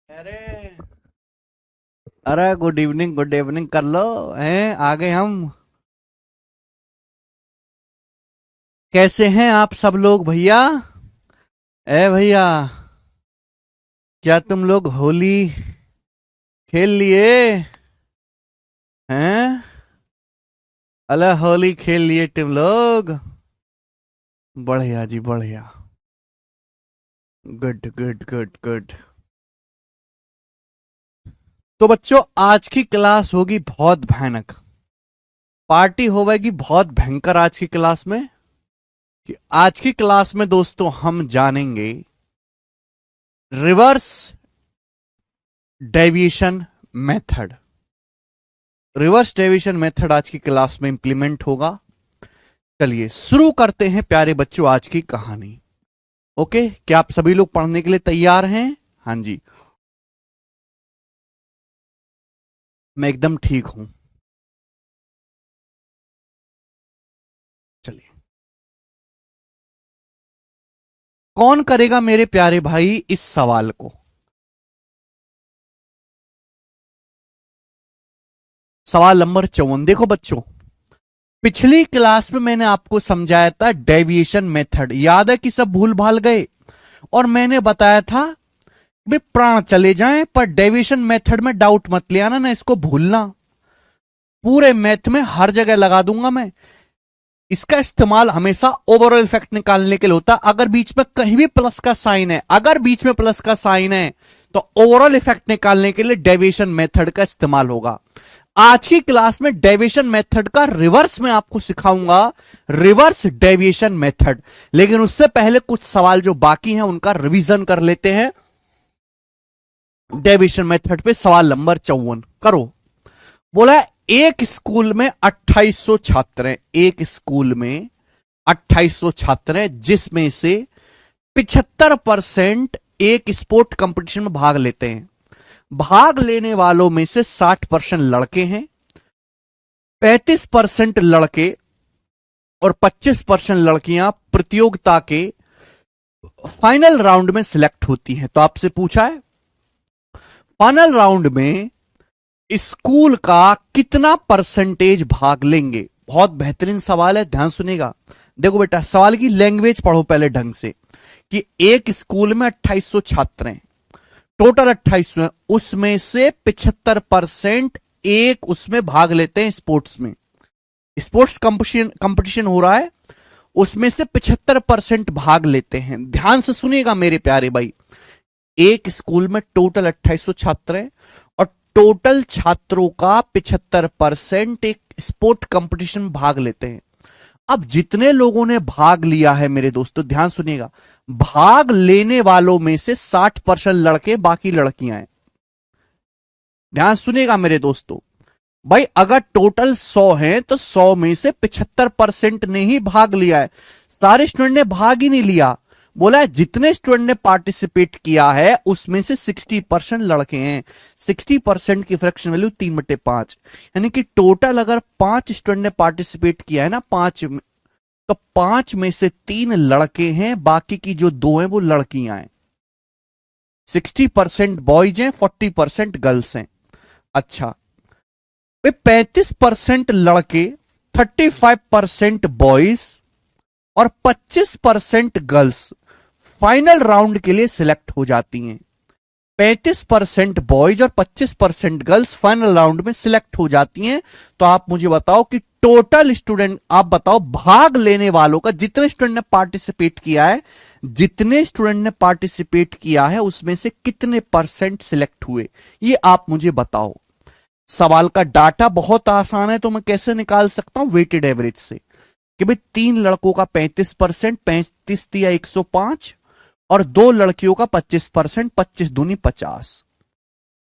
अरे अरे good evening कर लो। हैं आ गए हम। कैसे हैं आप सब लोग भैया? ए भैया, क्या तुम लोग होली खेल लिए? हैं? अला होली खेल लिए तुम लोग? बढ़िया जी बढ़िया। Good good good good. तो बच्चों, आज की क्लास होगी बहुत भयानक। पार्टी होगी बहुत भयंकर आज की क्लास में। कि आज की क्लास में दोस्तों हम जानेंगे reverse deviation method. Reverse deviation method आज की क्लास में इंप्लीमेंट होगा। चलिए शुरू करते हैं प्यारे बच्चों आज की कहानी। ओके, क्या आप सभी लोग पढ़ने के लिए तैयार हैं? हाँ जी, मैं एकदम ठीक हूं। चलिए, कौन करेगा मेरे प्यारे भाई इस सवाल को? सवाल नंबर 54। देखो बच्चों, पिछली क्लास में मैंने आपको समझाया था डेविएशन मेथड, याद है कि सब भूल भाल गए? और मैंने बताया था भी प्राण चले जाएं पर डेविएशन मेथड में डाउट मत ले आना ना, इसको भूलना। पूरे मैथ में हर जगह लगा दूंगा मैं। इसका इस्तेमाल हमेशा ओवरऑल इफेक्ट निकालने के लिए होता है। अगर बीच में कहीं भी प्लस का साइन है, अगर बीच में प्लस का साइन है, तो ओवरऑल इफेक्ट निकालने के लिए डेविएशन मेथड का इस्तेमाल होगा। आज की क्लास में डेविएशन मेथड का रिवर्स में आपको सिखाऊंगा, रिवर्स डेविएशन मेथड। लेकिन उससे पहले कुछ सवाल जो बाकी हैं उनका रिवीजन कर लेते हैं। डेविएशन मेथड पे सवाल नंबर 54 करो। बोला एक स्कूल में 2800 छात्र हैं, एक स्कूल में 2800 छात्र हैं, जिसमें से 75% एक स्पोर्ट कंपटीशन में भाग लेते हैं। भाग लेने वालों में से 60% लड़के हैं, 35% लड़के और 25% लड़कियां प्रतियोगिता के फाइनल राउंड में सिलेक्ट होती हैं। तो आपसे पूछा है फाइनल राउंड में स्कूल का कितना परसेंटेज भाग लेंगे? बहुत बेहतरीन सवाल है, ध्यान सुनेगा। देखो बेटा, सवाल की लैंग्वेज पढ़ो पहले ढंग से। कि एक स्कूल में 2800 छात्र हैं, टोटल 2800 हैं, उसमें से 75% एक उसमें भाग लेते हैं स्पोर्ट्स में। स्पोर्ट्स कंपटीशन हो रहा है, उसमें से 75% भाग लेते हैं। ध्यान से सुनिएगा मेरे प्यारे भाई। एक स्कूल में टोटल 2800 छात्र हैं और टोटल छात्रों का 75% एक स्पोर्ट कंपटीशन में भाग लेते हैं। अब जितने लोगों ने भाग लिया है मेरे दोस्तों, ध्यान सुनिएगा, भाग लेने वालों में से 60% लड़के, बाकी लड़कियां हैं। ध्यान सुनिएगा मेरे दोस्तों। भाई अगर टोटल 100 हैं तो 100 में से 75% ने ही भाग लिया है, सारे स्टूडेंट ने भाग ही नहीं लिया। बोला है जितने स्टूडेंट ने पार्टिसिपेट किया है उसमें से 60% लड़के हैं। 60% की फ्रैक्शन वैल्यू 3/5, यानी कि टोटल अगर 5 स्टूडेंट ने पार्टिसिपेट किया है ना, 5 में, तो 5 में से 3 लड़के हैं, बाकी की जो 2 हैं वो लड़कियां हैं। 60% बॉयज हैं, 40% गर्ल्स हैं। अच्छा, 35% लड़के, 35% बॉयज और 25% गर्ल्स फाइनल राउंड के लिए सिलेक्ट हो जाती हैं। 35% बॉयज और 25% गर्ल्स फाइनल राउंड में सिलेक्ट हो जाती हैं। तो आप मुझे बताओ कि टोटल स्टूडेंट, आप बताओ भाग लेने वालों का, जितने स्टूडेंट ने पार्टिसिपेट किया है, जितने स्टूडेंट ने पार्टिसिपेट किया है उसमें से कितने परसेंट सिलेक्ट हुए, ये आप मुझे बताओ। सवाल का डाटा बहुत आसान है, तो मैं कैसे निकाल सकता हूं? वेटेड एवरेज से। कि भाई 3 लड़कों का 35%, 35 दिया 105, और 2 लड़कियों का 25%, 25 दूनी 50।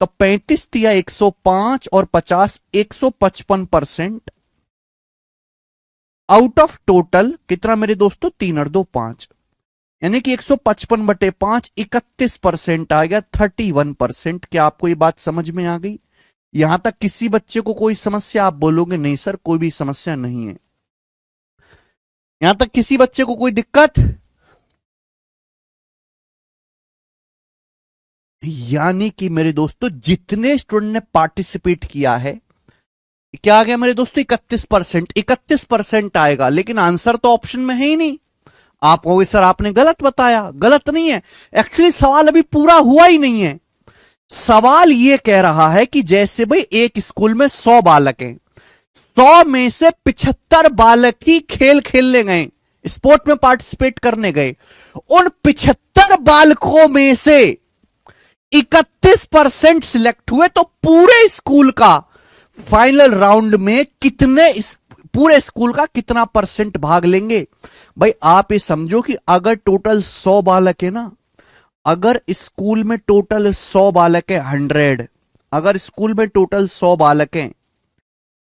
तो 35 दिया 105 और 50, 155%। आउट ऑफ टोटल कितना मेरे दोस्तों? 3 और 2 5, यानी कि 155/5 31% आ गया, 31%। क्या आपको ये बात समझ में आ गई? यहां तक किसी बच्चे को कोई समस्या? आप बोलोगे नहीं सर कोई भी समस्या नहीं है। यहां तक किसी बच्चे को कोई दिक्कत? यानी कि मेरे दोस्तों जितने स्टूडेंट ने पार्टिसिपेट किया है, क्या आ गया मेरे दोस्तों, 31%। 31% आएगा, लेकिन आंसर तो ऑप्शन में है ही नहीं। आप कहोगे सर आपने गलत बताया। गलत नहीं है, एक्चुअली सवाल अभी पूरा हुआ ही नहीं है। सवाल यह कह रहा है कि जैसे भाई एक स्कूल में 100 बालक हैं, 100 में से 75 बालक ही खेल खेलने गए, स्पोर्ट में पार्टिसिपेट करने गए। उन 75 बालकों में से 31% सिलेक्ट हुए, तो पूरे स्कूल का फाइनल राउंड में कितने, पूरे स्कूल का कितना परसेंट भाग लेंगे। भाई आप ये समझो कि अगर टोटल 100 बालक है ना, अगर स्कूल में टोटल 100 बालक है, 100, अगर स्कूल में टोटल 100 बालक हैं,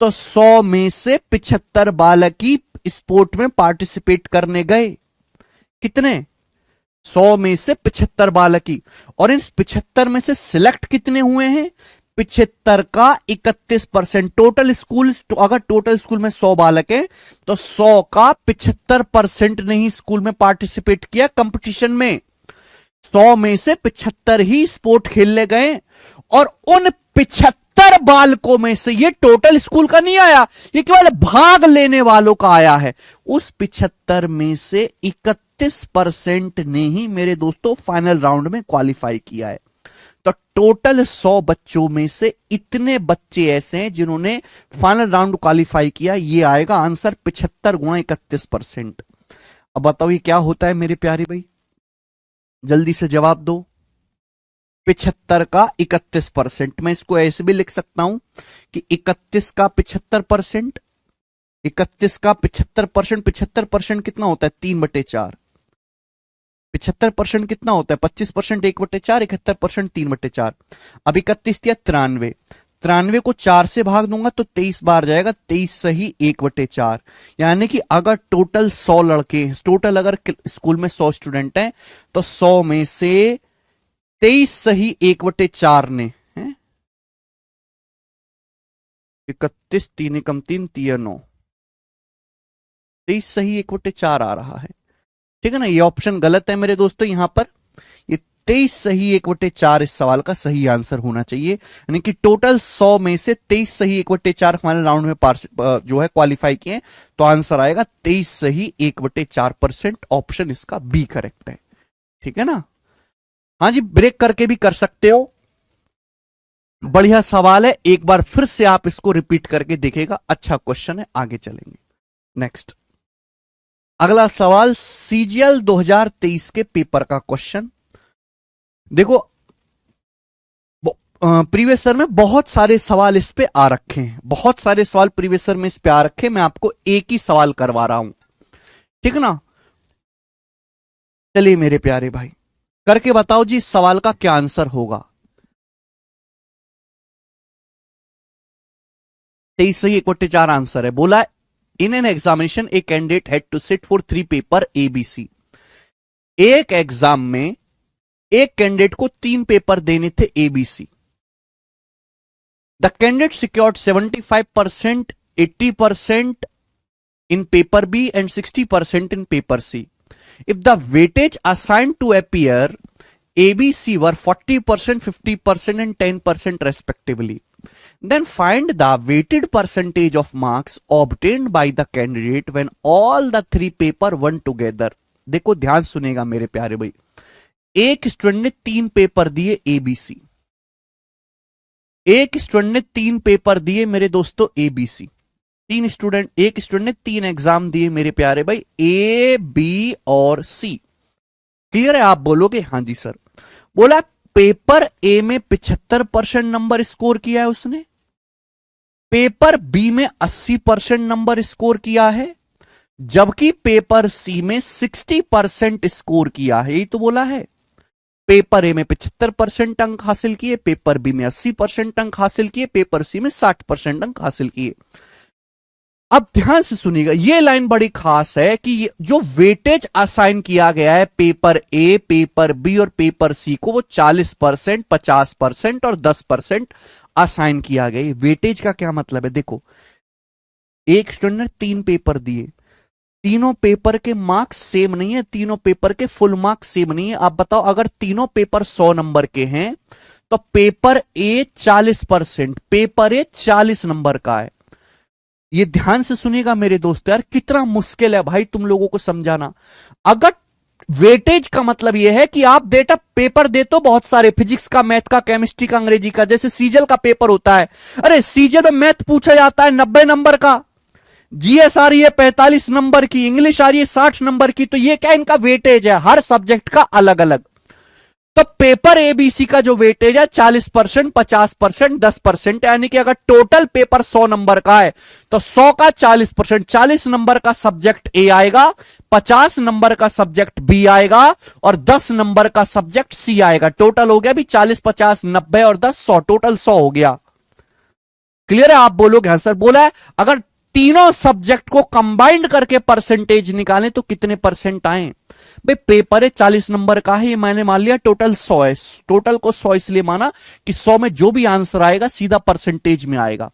तो 100 में से 75 बालक ही स्पोर्ट में पार्टिसिपेट करने गए। कितने, 100 में से 75 बालक ही। और इन 75 में से सिलेक्ट कितने हुए हैं, 75 का 31%। टोटल स्कूल, अगर टोटल स्कूल में 100 बालक हैं, तो 100 का 75% ने ही स्कूल में पार्टिसिपेट किया कंपटीशन में। 100 में से 75 ही स्पोर्ट खेलने गए, और उन 75 बालकों में से, ये टोटल स्कूल का नहीं आया, ये केवल भाग लेने वालों का आया है। उस 75 में से 31% ने ही मेरे दोस्तों फाइनल राउंड में क्वालिफाई किया है। तो टोटल 100 बच्चों में से इतने बच्चे ऐसे हैं जिन्होंने फाइनल राउंड क्वालिफाई किया। ये आएगा आंसर 75 गुणा 31%। अब बताओ ये क्या होता है मेरे प्यारे भाई, जल्दी से जवाब दो। 75 का 31%, मैं इसको ऐसे भी लिख सकता हूं कि 31 का 75%, 31 का 75%, 75% कितना होता है, 3/4। 75% कितना होता है, 25%, 1/4, 71% 3/4। अब 31 दिया 93, 93 को 4 से भाग दूंगा तो 23 बार जाएगा, 23 सही 1/4। यानी कि अगर टोटल 100 लड़के, टोटल अगर स्कूल में 100 स्टूडेंट हैं, तो 100 में से 23 सही 1/4 ने, 31, 3 एकम 3, 3 9, 23 सही 1/4 आ रहा है। ठीक है ना, ये ऑप्शन गलत है मेरे दोस्तों। यहां पर ये 23 सही 1/4 इस सवाल का सही आंसर होना चाहिए। यानी कि टोटल 100 में से 23 सही 1/4 फाइनल राउंड में जो है क्वालिफाई किए, तो आंसर आएगा 23 सही 1/4%। ऑप्शन इसका बी करेक्ट है। ठीक है ना, हाँ जी, ब्रेक करके भी कर सकते हो। बढ़िया सवाल है, एक बार फिर से आप इसको रिपीट करके देखिएगा, अच्छा क्वेश्चन है। आगे चलेंगे, नेक्स्ट अगला सवाल सीजीएल 2023 के पेपर का क्वेश्चन। देखो प्रीवियस ईयर में बहुत सारे सवाल इस पे आ रखे हैं, बहुत सारे सवाल प्रीवियस ईयर में इस पे आ रखे हैं। मैं आपको एक ही सवाल करवा रहा हूं, ठीक ना। चलिए मेरे प्यारे भाई, करके बताओ जी इस सवाल का क्या आंसर होगा। 23 सही 1/4 आंसर है। बोला in an examination a candidate had to sit for 3 paper ABC. एक एग्जाम में एक कैंडिडेट को 3 पेपर देने थे ABC. The candidate secured 75%, 80% in paper B and 60% in paper C. If the weightage assigned to appear ABC were 40%, 50% and 10% respectively, then find the weighted percentage of marks obtained by the candidate when all the 3 paper won together. देखो ध्यान सुनेगा मेरे प्यारे भाई, एक student ने 3 paper दिए ABC, एक स्टूडेंट ने 3 पेपर दिए मेरे दोस्तों एबीसी। एक स्टूडेंट ने 3 एग्जाम दिए मेरे प्यारे भाई, ए बी और सी। क्लियर है, आप बोलोगे हाँ जी सर। बोला पेपर ए में 75% नंबर स्कोर किया है उसने, पेपर बी में 80% नंबर स्कोर किया है, जबकि पेपर सी में 60% स्कोर किया है। यही तो बोला है, पेपर ए में 75% अंक हासिल किए, पेपर बी में 80% अंक हासिल किए, पेपर सी में 60% अंक हासिल किए। अब ध्यान से सुनिएगा, यह लाइन बड़ी खास है कि जो वेटेज असाइन किया गया है पेपर ए, पेपर बी और पेपर सी को, वो 40%, 50% और 10% असाइन किया गया। वेटेज का क्या मतलब है, देखो एक स्टूडेंट ने 3 पेपर दिए, तीनों पेपर के मार्क्स सेम नहीं है, तीनों पेपर के फुल मार्क्स सेम नहीं है। आप बताओ, अगर तीनों पेपर 100 नंबर के हैं तो paper A 40%, paper A 40 number का है। ये ध्यान से सुनिएगा मेरे दोस्तों, यार कितना मुश्किल है भाई तुम लोगों को समझाना। अगर वेटेज का मतलब यह है कि आप डेटा पेपर दे तो बहुत सारे, फिजिक्स का, मैथ का, केमिस्ट्री का, अंग्रेजी का, जैसे सीजल का पेपर होता है। अरे सीजल में मैथ पूछा जाता है 90 नंबर का, जीएस आ रही है 45 नंबर की, इंग्लिश आ रही है 60 नंबर की। तो ये क्या इनका वेटेज है, हर सब्जेक्ट का अलग अलग। तो पेपर एबीसी का जो वेटेज है 40%, 50%, 10%, यानी कि अगर टोटल पेपर 100 नंबर का है तो 100 का 40%, 40 नंबर का सब्जेक्ट ए आएगा, 50 नंबर का सब्जेक्ट बी आएगा और 10 नंबर का सब्जेक्ट सी आएगा। टोटल हो गया भी 40, 50, 90 और 10, 100, टोटल 100 हो गया। क्लियर है? आप बोलोगे हाँ सर, बोला है। अगर तीनों सब्जेक्ट को कंबाइंड करके परसेंटेज निकालें तो कितने परसेंट आए भाई? पेपर है 40 नंबर का है, ये मैंने मान लिया टोटल 100 है। टोटल को 100 इसलिए माना कि 100 में जो भी आंसर आएगा सीधा परसेंटेज में आएगा।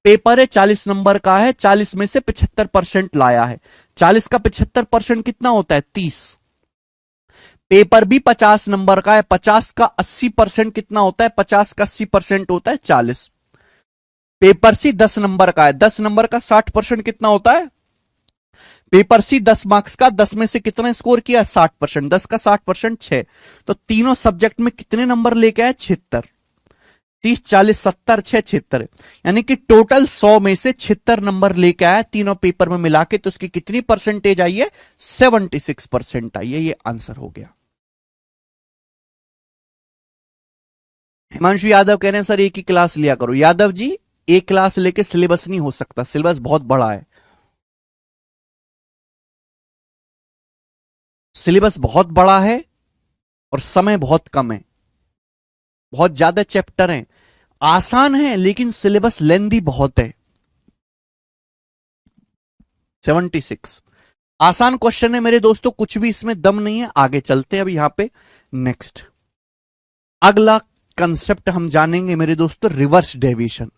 पेपर है 40 नंबर का है, 40 में से 75% लाया है। 40 का 75% कितना होता है? 30। पेपर भी 50 नंबर का है, 50 का 80% कितना होता है? 50 का 80% होता है 40। पेपर सी 10 नंबर का है, 10 नंबर का 60% कितना होता है? पेपर सी 10 मार्क्स का, 10 में से कितना स्कोर किया? 60%। 10 का 60% 6। तो तीनों सब्जेक्ट में कितने नंबर लेके आए? 76। 30, 40, 70, 6, 76, यानी कि टोटल 100 में से 76 नंबर लेके आया तीनों पेपर में मिला के। तो उसकी कितनी परसेंटेज आई है? 76% आई है। ये आंसर हो गया। हिमांशु यादव कह रहे हैं सर एक ही क्लास लिया करो। यादव जी, एक क्लास लेके सिलेबस नहीं हो सकता, सिलेबस बहुत बड़ा है। सिलेबस बहुत बड़ा है और समय बहुत कम है, बहुत ज्यादा चैप्टर हैं। आसान है लेकिन सिलेबस लेंदी बहुत है। 76 आसान क्वेश्चन है मेरे दोस्तों, कुछ भी इसमें दम नहीं है। आगे चलते हैं अब यहां पे नेक्स्ट। अगला कंसेप्ट हम जानेंगे मेरे दोस्तों, रिवर्स डेविएशन।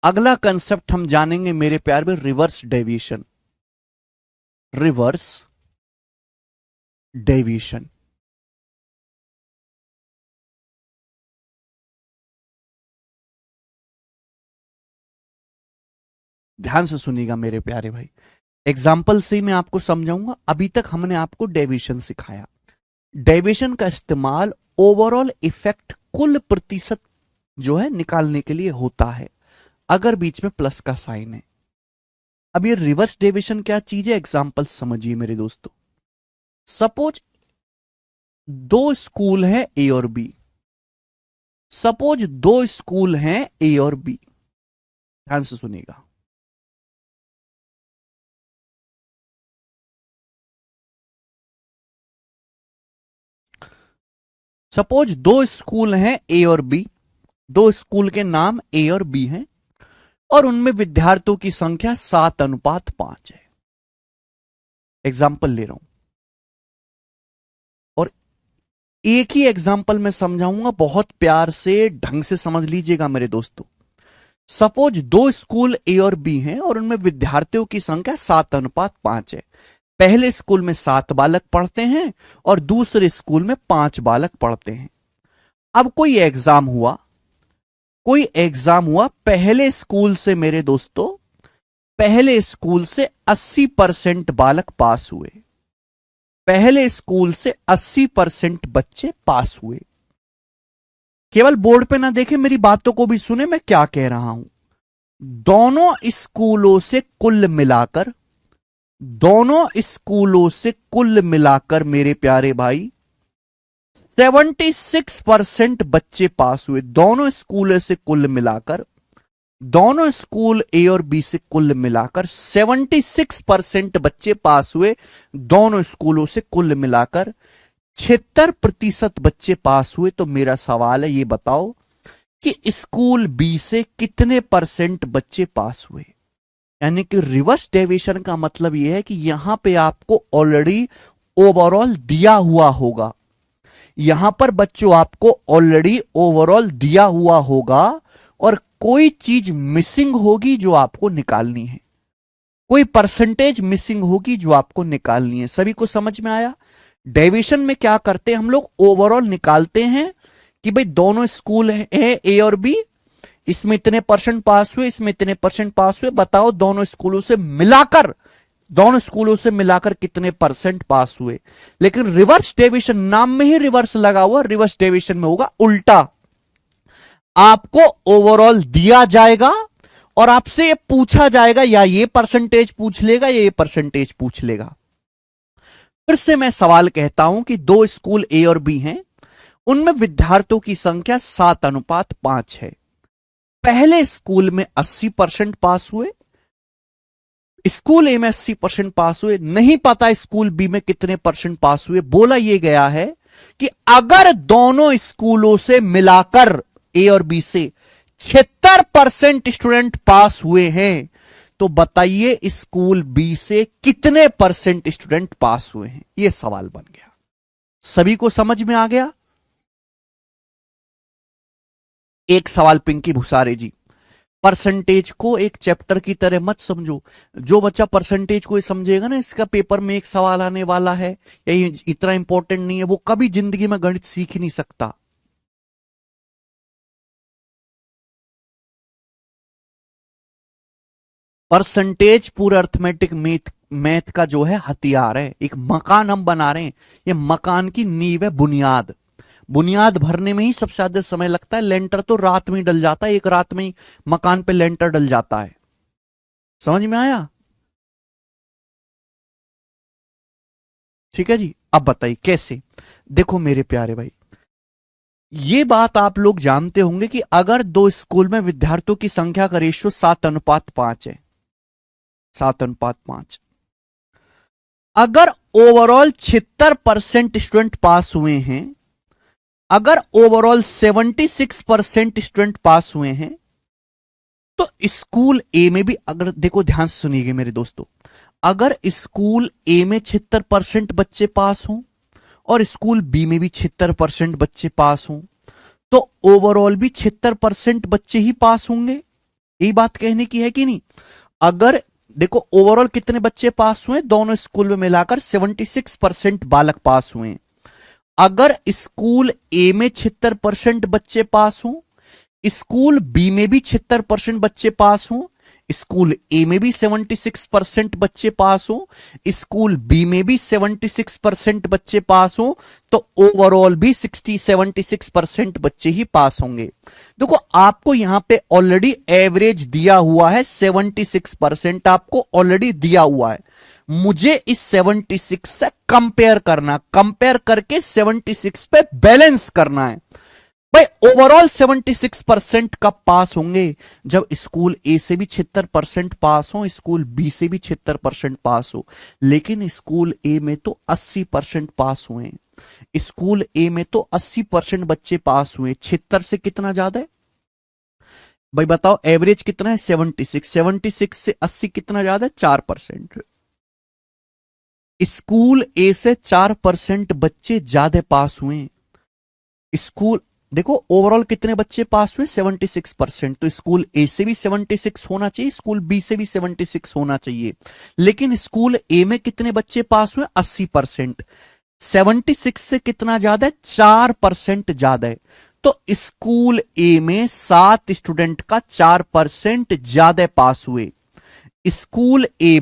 अगला कंसेप्ट हम जानेंगे मेरे प्यार में, रिवर्स डेविएशन। Reverse deviation. ध्यान से सुनिएगा मेरे प्यारे भाई, एग्जाम्पल से ही मैं आपको समझाऊंगा। अभी तक हमने आपको डेविएशन सिखाया। डेविएशन का इस्तेमाल ओवरऑल इफेक्ट, कुल प्रतिशत जो है निकालने के लिए होता है, अगर बीच में प्लस का साइन है। अब ये रिवर्स डेविएशन क्या चीज है, एग्जाम्पल समझिए मेरे दोस्तों। सपोज दो स्कूल है ए और बी। सपोज दो स्कूल हैं ए और बी। ध्यान से सुनिएगा। सपोज दो स्कूल हैं ए और बी, दो स्कूल के नाम ए और बी हैं और उनमें विद्यार्थियों की संख्या 7:5 है। एग्जाम्पल ले रहा हूं और एक ही एग्जाम्पल में समझाऊंगा, बहुत प्यार से ढंग से समझ लीजिएगा मेरे दोस्तों। सपोज दो स्कूल ए और बी हैं और उनमें विद्यार्थियों की संख्या 7:5 है। पहले स्कूल में 7 बालक पढ़ते हैं और दूसरे स्कूल में 5 बालक पढ़ते हैं। अब कोई एग्जाम हुआ, पहले स्कूल से मेरे दोस्तों, पहले स्कूल से 80% बालक पास हुए। पहले स्कूल से 80% बच्चे पास हुए। केवल बोर्ड पे ना देखें, मेरी बातों को भी सुने मैं क्या कह रहा हूं। दोनों स्कूलों से कुल मिलाकर मेरे प्यारे भाई 76% बच्चे पास हुए। दोनों स्कूल से कुल मिलाकर, दोनों स्कूल ए और बी से कुल मिलाकर 76% बच्चे पास हुए। दोनों स्कूलों से कुल मिलाकर 76% बच्चे पास हुए। तो मेरा सवाल है, ये बताओ कि स्कूल बी से कितने परसेंट बच्चे पास हुए। यानी कि रिवर्स डेविएशन का मतलब यह है कि यहां पे आपको ऑलरेडी ओवरऑल दिया हुआ होगा। यहां पर बच्चों आपको ऑलरेडी ओवरऑल दिया हुआ होगा और कोई चीज मिसिंग होगी जो आपको निकालनी है। कोई परसेंटेज मिसिंग होगी जो आपको निकालनी है। सभी को समझ में आया? डेविएशन में क्या करते हैं हम लोग, ओवरऑल निकालते हैं कि भाई दोनों स्कूल है ए और बी, इसमें इतने परसेंट पास हुए, इसमें इतने परसेंट पास हुए, बताओ दोनों स्कूलों से मिलाकर कितने परसेंट पास हुए। लेकिन रिवर्स डेविएशन, नाम में ही रिवर्स लगा हुआ, रिवर्स डेविएशन में होगा उल्टा। आपको ओवरऑल दिया जाएगा और आपसे ये पूछा जाएगा, या ये परसेंटेज पूछ लेगा या ये परसेंटेज पूछ लेगा। फिर से मैं सवाल कहता हूं कि दो स्कूल ए और बी हैं, उनमें विद्यार्थियों की संख्या 7:5 है। पहले स्कूल में 80% पास हुए, स्कूल ए में 80% पास हुए, नहीं पता स्कूल बी में कितने परसेंट पास हुए। बोला यह गया है कि अगर दोनों स्कूलों से मिलाकर ए और बी से 76% स्टूडेंट पास हुए हैं, तो बताइए स्कूल बी से कितने परसेंट स्टूडेंट पास हुए हैं। यह सवाल बन गया। सभी को समझ में आ गया? एक सवाल पिंकी भुसारे जी, परसेंटेज को एक चैप्टर की तरह मत समझो। जो बच्चा परसेंटेज को समझेगा ना, इसका पेपर में एक सवाल आने वाला है या ये इतना इंपॉर्टेंट नहीं है, वो कभी जिंदगी में गणित सीख ही नहीं सकता। परसेंटेज पूरा अर्थमेटिक मैथ का जो है हथियार है। एक मकान हम बना रहे हैं, ये मकान की नींव है, बुनियाद भरने में ही सबसे ज्यादा समय लगता है। लेंटर तो रात में ही डल जाता है, एक रात में ही मकान पे लेंटर डल जाता है। समझ में आया? ठीक है जी। अब बताइए कैसे। देखो मेरे प्यारे भाई, ये बात आप लोग जानते होंगे कि अगर दो स्कूल में विद्यार्थियों की संख्या का रेशियो 7:5 है, 7:5, अगर ओवरऑल 76% स्टूडेंट पास हुए हैं, अगर ओवरऑल 76% स्टूडेंट पास हुए हैं, तो स्कूल ए में भी, अगर देखो ध्यान से सुनिएगा मेरे दोस्तों, अगर स्कूल ए में 76% बच्चे पास हों और स्कूल बी में भी 76% बच्चे पास हों, तो ओवरऑल भी 76% बच्चे ही पास होंगे। यही बात कहने की है कि नहीं? अगर देखो ओवरऑल कितने बच्चे पास हुए, दोनों स्कूल में मिलाकर 76% बालक पास हुए। अगर स्कूल ए में 76% बच्चे पास हों, स्कूल बी में भी 76% बच्चे पास हों, स्कूल ए में भी 76% बच्चे पास हो, स्कूल बी में भी 76% बच्चे पास हो, तो ओवरऑल भी 76% बच्चे ही पास होंगे। देखो आपको यहां पे ऑलरेडी एवरेज दिया हुआ है, 76% आपको ऑलरेडी दिया हुआ है। मुझे इस 76 से कंपेयर करके 76 पे बैलेंस करना है। भाई ओवरऑल 76% कब पास होंगे? जब स्कूल ए से भी 76% पास हो, स्कूल बी से भी 76% पास हो। लेकिन स्कूल ए में तो 80% पास हुए, स्कूल ए में तो 80% बच्चे पास हुए। 76 से कितना ज्यादा है भाई बताओ? एवरेज कितना है? 76 से 80 कितना ज्यादा है? 4%। स्कूल ए से 4% बच्चे ज्यादा पास हुए। स्कूल देखो ओवरऑल कितने बच्चे पास हुए? 76%। तो स्कूल ए से भी 76 होना चाहिए, स्कूल बी से भी 76 होना चाहिए। लेकिन स्कूल ए में कितने बच्चे पास हुए? 80%। 76 से कितना ज्यादा है? 4% ज्यादा है। तो स्कूल ए में 7 स्टूडेंट का 4% ज्यादा पास हुए। स्कूल ए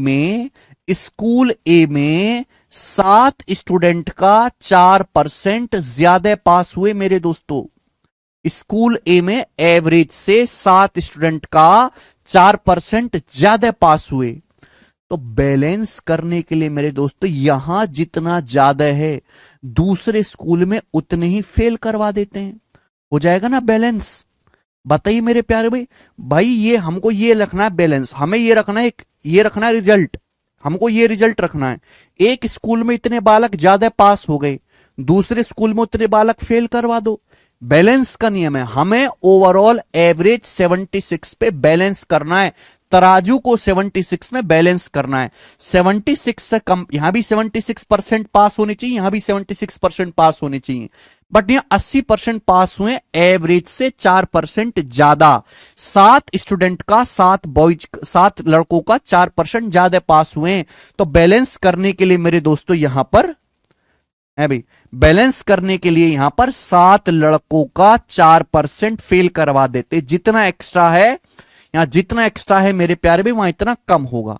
में 7 स्टूडेंट का 4% ज्यादा पास हुए मेरे दोस्तों। स्कूल ए में एवरेज से 7 स्टूडेंट का 4% ज्यादा पास हुए। तो बैलेंस करने के लिए मेरे दोस्तों, यहां जितना ज्यादा है दूसरे स्कूल में उतने ही फेल करवा देते हैं। हो जाएगा ना बैलेंस? बताइए मेरे प्यारे भाई ये हमको ये रखना है बैलेंस, हमें ये रखना है, ये रखना है रिजल्ट, हमको ये रिजल्ट रखना है। एक स्कूल में इतने बालक ज्यादा पास हो गए, दूसरे स्कूल में उतने बालक फेल करवा दो। बैलेंस का नियम है, हमें ओवरऑल एवरेज 76 पे बैलेंस करना है, तराजू को 76 में बैलेंस करना है। 76 से कम, यहां भी 76% पास होनी चाहिए, यहां भी 76% पास होनी चाहिए। बट यहां 80% पास हुए, एवरेज से 4% ज्यादा। 7 स्टूडेंट का 7 लड़कों का 4% ज्यादा पास हुए। तो बैलेंस करने के लिए मेरे दोस्तों यहां पर है भाई, बैलेंस करने के लिए यहां पर 7 लड़कों का 4% फेल करवा देते। जितना एक्स्ट्रा है यहां, जितना एक्स्ट्रा है मेरे प्यारे भाई, वहां इतना कम होगा।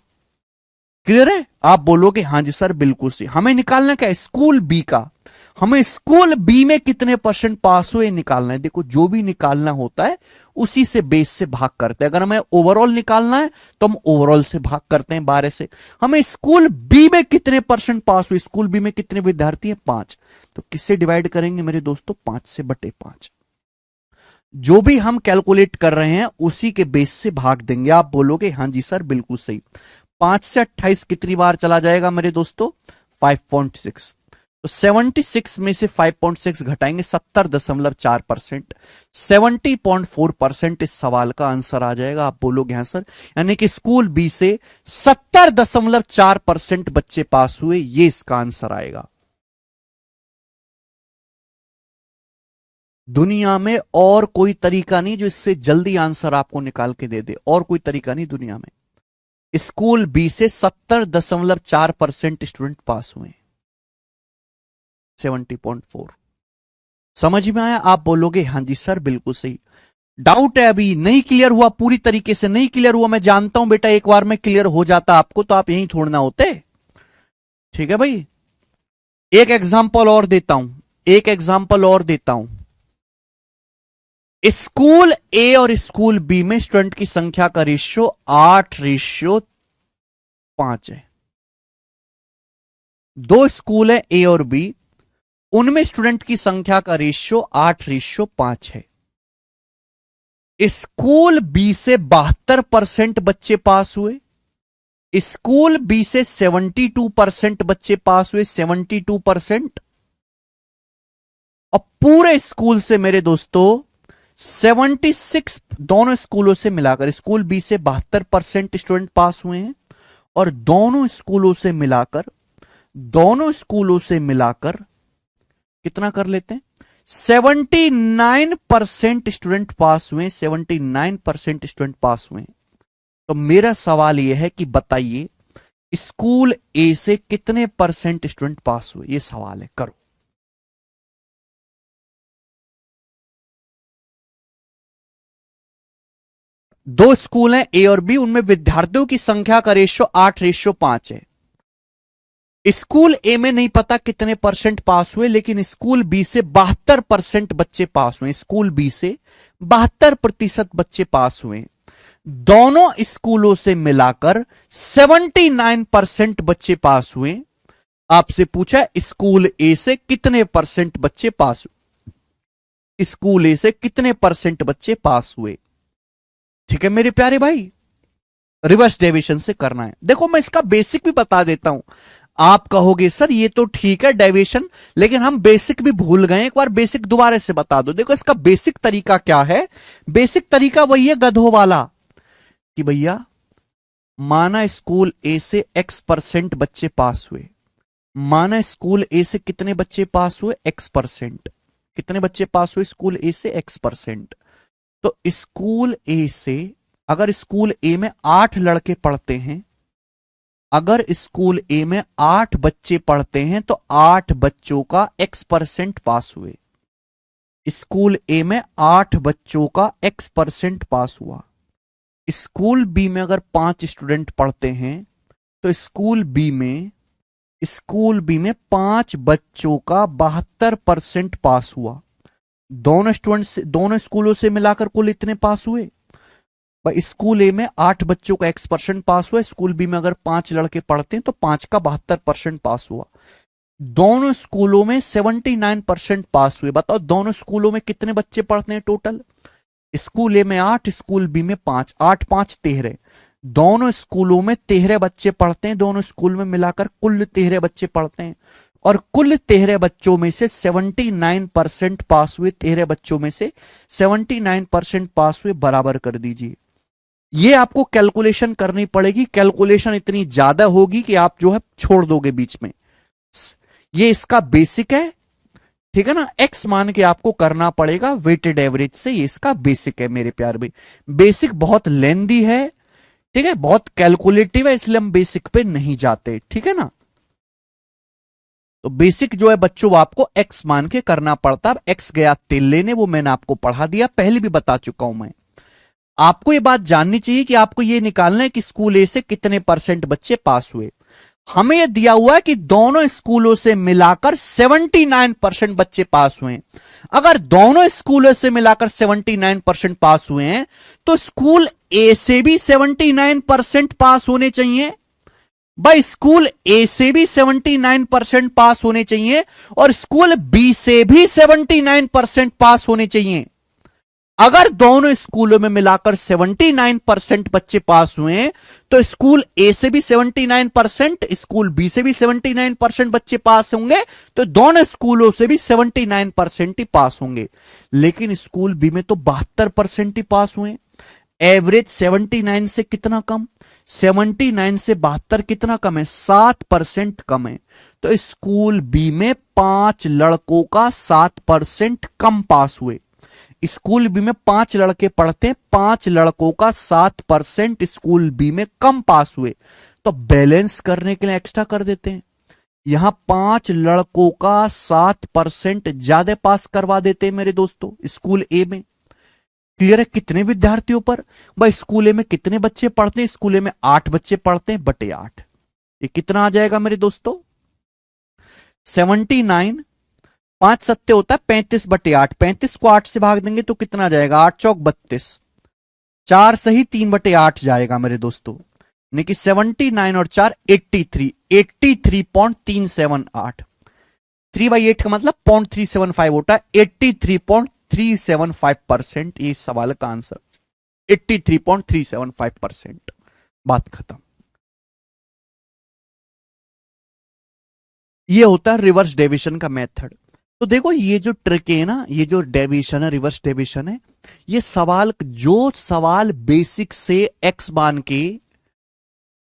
क्लियर है? आप बोलोगे हां जी सर बिल्कुल सही। हमें निकालना क्या है? स्कूल बी का। हमें स्कूल बी में कितने परसेंट पास हुए निकालना है। देखो जो भी निकालना होता है उसी से बेस से भाग करते हैं। अगर हमें ओवरऑल निकालना है तो हम ओवरऑल से भाग करते हैं 12 से। हमें स्कूल बी में कितने परसेंट पास हुए, स्कूल बी में कितने विद्यार्थी हैं 5, तो किससे डिवाइड करेंगे मेरे दोस्तों? 5 से बटे 5। जो भी हम कैलकुलेट कर रहे हैं उसी के बेस से भाग देंगे। आप बोलोगे हां जी सर बिल्कुल सही। 5 से 28 कितनी बार चला जाएगा मेरे दोस्तों? 5.6। तो 76 में से 5.6 घटाएंगे 70.4%। 70.4% इस सवाल का आंसर आ जाएगा। आप बोलोगे हाँ सर, यानी कि स्कूल बी से 70.4% बच्चे पास हुए, ये इसका आंसर आएगा। दुनिया में और कोई तरीका नहीं जो इससे जल्दी आंसर आपको निकाल के दे दे, और कोई तरीका नहीं दुनिया में। स्कूल बी से 70.4% स्टूडेंट पास हुए, 70.4। समझ में आया? आप बोलोगे हां जी सर बिल्कुल सही। डाउट है अभी नहीं क्लियर हुआ, पूरी तरीके से नहीं क्लियर हुआ, मैं जानता हूं बेटा, एक बार में क्लियर हो जाता आपको तो आप यहीं छोड़ना होते। ठीक है भाई, एक एग्जांपल और देता हूं, एक एग्जांपल और देता हूं। स्कूल ए और स्कूल बी में स्टूडेंट की संख्या का रेशियो 8:5 है। दो स्कूल है ए और बी, उनमें स्टूडेंट की संख्या का रेशियो 8:5 है। स्कूल बी से 72% बच्चे पास हुए, स्कूल बी से 72% बच्चे पास हुए, 72%। और पूरे स्कूल से मेरे दोस्तों 76, दोनों स्कूलों से मिलाकर स्कूल बी से 72% स्टूडेंट पास हुए हैं, और दोनों स्कूलों से मिलाकर, दोनों स्कूलों से मिलाकर कितना कर लेते हैं? 79% स्टूडेंट पास हुए, 79% स्टूडेंट पास हुए। तो मेरा सवाल यह है कि बताइए स्कूल ए से कितने परसेंट स्टूडेंट पास हुए, यह सवाल है, करो। दो स्कूल हैं ए और बी, उनमें विद्यार्थियों की संख्या का रेशियो 8:5 है। स्कूल ए में नहीं पता कितने परसेंट पास हुए, लेकिन स्कूल बी से 72% बच्चे पास हुए, स्कूल बी से 72% बच्चे पास हुए। दोनों स्कूलों से मिलाकर 79% बच्चे पास हुए। आपसे पूछा स्कूल ए से कितने परसेंट बच्चे पास हुए, स्कूल ए से कितने परसेंट बच्चे पास हुए। ठीक है मेरे प्यारे भाई, रिवर्स डेविएशन से करना है। देखो मैं इसका बेसिक भी बता देता हूं। आप कहोगे सर ये तो ठीक है डेविएशन, लेकिन हम बेसिक भी भूल गए, एक बार बेसिक दोबारा से बता दो। देखो इसका बेसिक तरीका क्या है? बेसिक तरीका वही है गधों वाला, कि भैया माना स्कूल ए से x% बच्चे पास हुए, माना स्कूल ए से कितने बच्चे पास हुए? x%। कितने बच्चे पास हुए स्कूल ए से? x%। तो स्कूल ए से अगर स्कूल ए में 8 लड़के पढ़ते हैं, अगर स्कूल ए में 8 बच्चे पढ़ते हैं तो 8 बच्चों का x% पास हुए। स्कूल ए में 8 बच्चों का x% पास हुआ। स्कूल बी में अगर 5 स्टूडेंट पढ़ते हैं तो स्कूल बी में 5 बच्चों का 72% पास हुआ। दोनों स्टूडेंट्स, दोनों स्कूलों से मिलाकर कुल इतने पास हुए। स्कूल ए में 8 बच्चों का x% पास हुआ, स्कूल बी में अगर 5 लड़के पढ़ते हैं तो 5 का 72% पास हुआ। दोनों स्कूलों में 79% पास हुए। बताओ दोनों स्कूलों में कितने बच्चे पढ़ते हैं टोटल? स्कूल ए में 8, स्कूल बी में 5, 8 5 13। दोनों स्कूलों में 13 बच्चे पढ़ते हैं, दोनों स्कूल में मिलाकर कुल 13 बच्चे पढ़ते हैं, और कुल 13 बच्चों में से 79% पास हुए। 13 बच्चों में से 79% पास हुए, बराबर कर दीजिए। ये आपको कैलकुलेशन करनी पड़ेगी, कैलकुलेशन इतनी ज्यादा होगी कि आप जो है छोड़ दोगे बीच में। ये इसका बेसिक है, ठीक है ना, x मान के आपको करना पड़ेगा वेटेड एवरेज से। ये इसका बेसिक है मेरे प्यार भाई। बेसिक बहुत लेंदी है, ठीक है, बहुत कैलकुलेटिव है, इसलिए हम बेसिक पे नहीं जाते, ठीक है ना। तो बेसिक जो है बच्चों वो आपको x मान के करना पड़ता है। x गया तेल लेने, वो मैंने आपको पढ़ा दिया, पहले भी बता चुका हूं मैं। आपको ये बात जाननी चाहिए कि आपको ये निकालना है कि स्कूल ए से कितने परसेंट बच्चे पास हुए। हमें यह दिया हुआ है कि दोनों स्कूलों से मिलाकर 79% बच्चे पास हुए। अगर दोनों स्कूलों से मिलाकर 79% पास हुए हैं तो स्कूल ए से भी 79% पास होने चाहिए। भाई स्कूल ए से भी 79% पास होने चाहिए और स्कूल बी से भी 79% पास होने चाहिए। अगर दोनों स्कूलों में मिलाकर 79% बच्चे पास हुए हैं तो स्कूल ए से भी 79%, स्कूल बी से भी 79% बच्चे पास होंगे, तो दोनों स्कूलों से भी 79% ही पास होंगे। लेकिन स्कूल बी में तो 72% ही पास हुए। एवरेज 79 से कितना कम, 79 से 72 कितना कम है, 7% कम है। तो स्कूल बी में 5 लड़कों का 7% कम पास हुए। स्कूल बी में 5 लड़के पढ़ते हैं, 5 लड़कों का 7% स्कूल बी में कम पास हुए। तो बैलेंस करने के लिए एक्स्ट्रा कर देते हैं, यहां 5 लड़कों का 7% ज्यादा पास करवा देते हैं मेरे दोस्तों स्कूल ए में। क्लियर है? कितने विद्यार्थियों पर, भाई स्कूल ए में कितने बच्चे पढ़ते हैं, स्कूल ए में 8 बच्चे पढ़ते हैं बटे 8। ये कितना आ जाएगा मेरे दोस्तों, 79। 5 सत्ते होता है 35 बटे 8, 35 को 8 से भाग देंगे तो कितना आ जाएगा, 8 चौक 32, 4 सही 3 बटे 8 जाएगा मेरे दोस्तों। यानी कि 79 और 4 83, 83.378। 3/8 का मतलब 0.375 होता है, 83.375%। ये सवाल का आंसर 83.375%। बात खत्म। ये होता है रिवर्स डेविएशन का मेथड। तो देखो ये जो ट्रिक है ना, ये जो डेविएशन है, रिवर्स डेविएशन है, ये सवाल जो सवाल बेसिक से एक्स मान के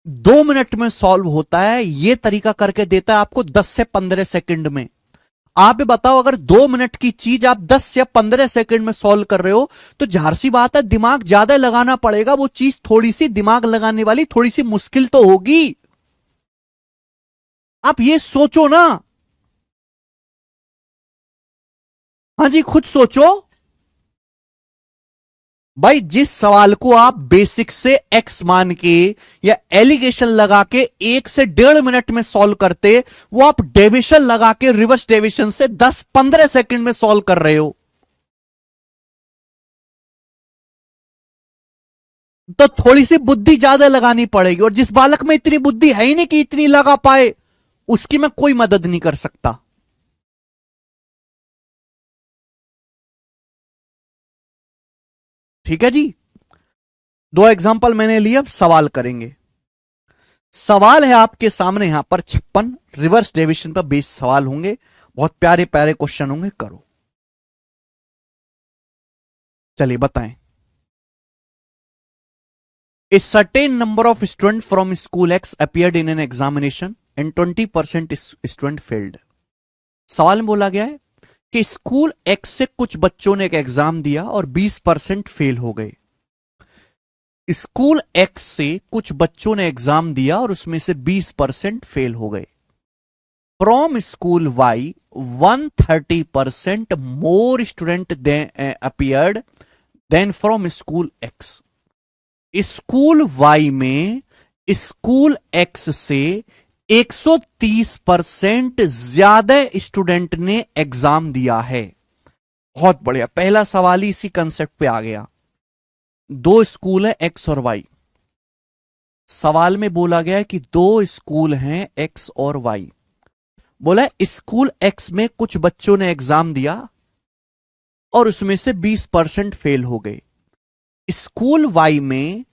2 मिनट में सॉल्व होता है, ये तरीका करके देता है आपको 10 से 15 सेकंड में। आप ये बताओ अगर 2 मिनट की चीज आप 10 या 15 सेकंड में सॉल्व कर रहे हो तो जाहिर सी बात है दिमाग ज्यादा लगाना पड़ेगा। वो चीज थोड़ी सी दिमाग लगाने वाली, थोड़ी सी मुश्किल तो होगी। आप ये सोचो ना, हाँ जी खुद सोचो। भाई जिस सवाल को आप बेसिक से एक्स मान के या एलिगेशन लगा के 1 से 1.5 मिनट में सॉल्व करते, वो आप डेविएशन लगा के रिवर्स डेविएशन से 10-15 सेकंड में सॉल्व कर रहे हो। तो थोड़ी सी बुद्धि ज्यादा लगानी पड़ेगी, और जिस बालक में इतनी बुद्धि है ही नहीं कि इतनी लगा पाए, उसकी मैं कोई मदद नहीं कर सकता। ठीक है जी, 2 एग्जाम्पल मैंने लिए, अब सवाल करेंगे। सवाल है आपके सामने यहां पर 56 रिवर्स डेविएशन पर बेस्ड सवाल होंगे, बहुत प्यारे प्यारे क्वेश्चन होंगे, करो। चलिए बताएं। A certain number of students from school X appeared in an examination and 20% student failed. सवाल में बोला गया है कि स्कूल X से कुछ बच्चों ने एक एग्जाम दिया और 20% फेल हो गए। स्कूल X से कुछ बच्चों ने एग्जाम दिया और उसमें से 20% फेल हो गए। From school Y 130% more student appeared than from school X। School Y में स्कूल X से 130% ज्यादा स्टूडेंट ने एग्जाम दिया है। बहुत बढ़िया, पहला सवाल ही इसी कंसेप्ट पे आ गया। 2 स्कूल है X और Y। सवाल में बोला गया है कि 2 स्कूल हैं X और Y। बोला स्कूल X में कुछ बच्चों ने एग्जाम दिया और उसमें से 20% फेल हो गए। स्कूल Y में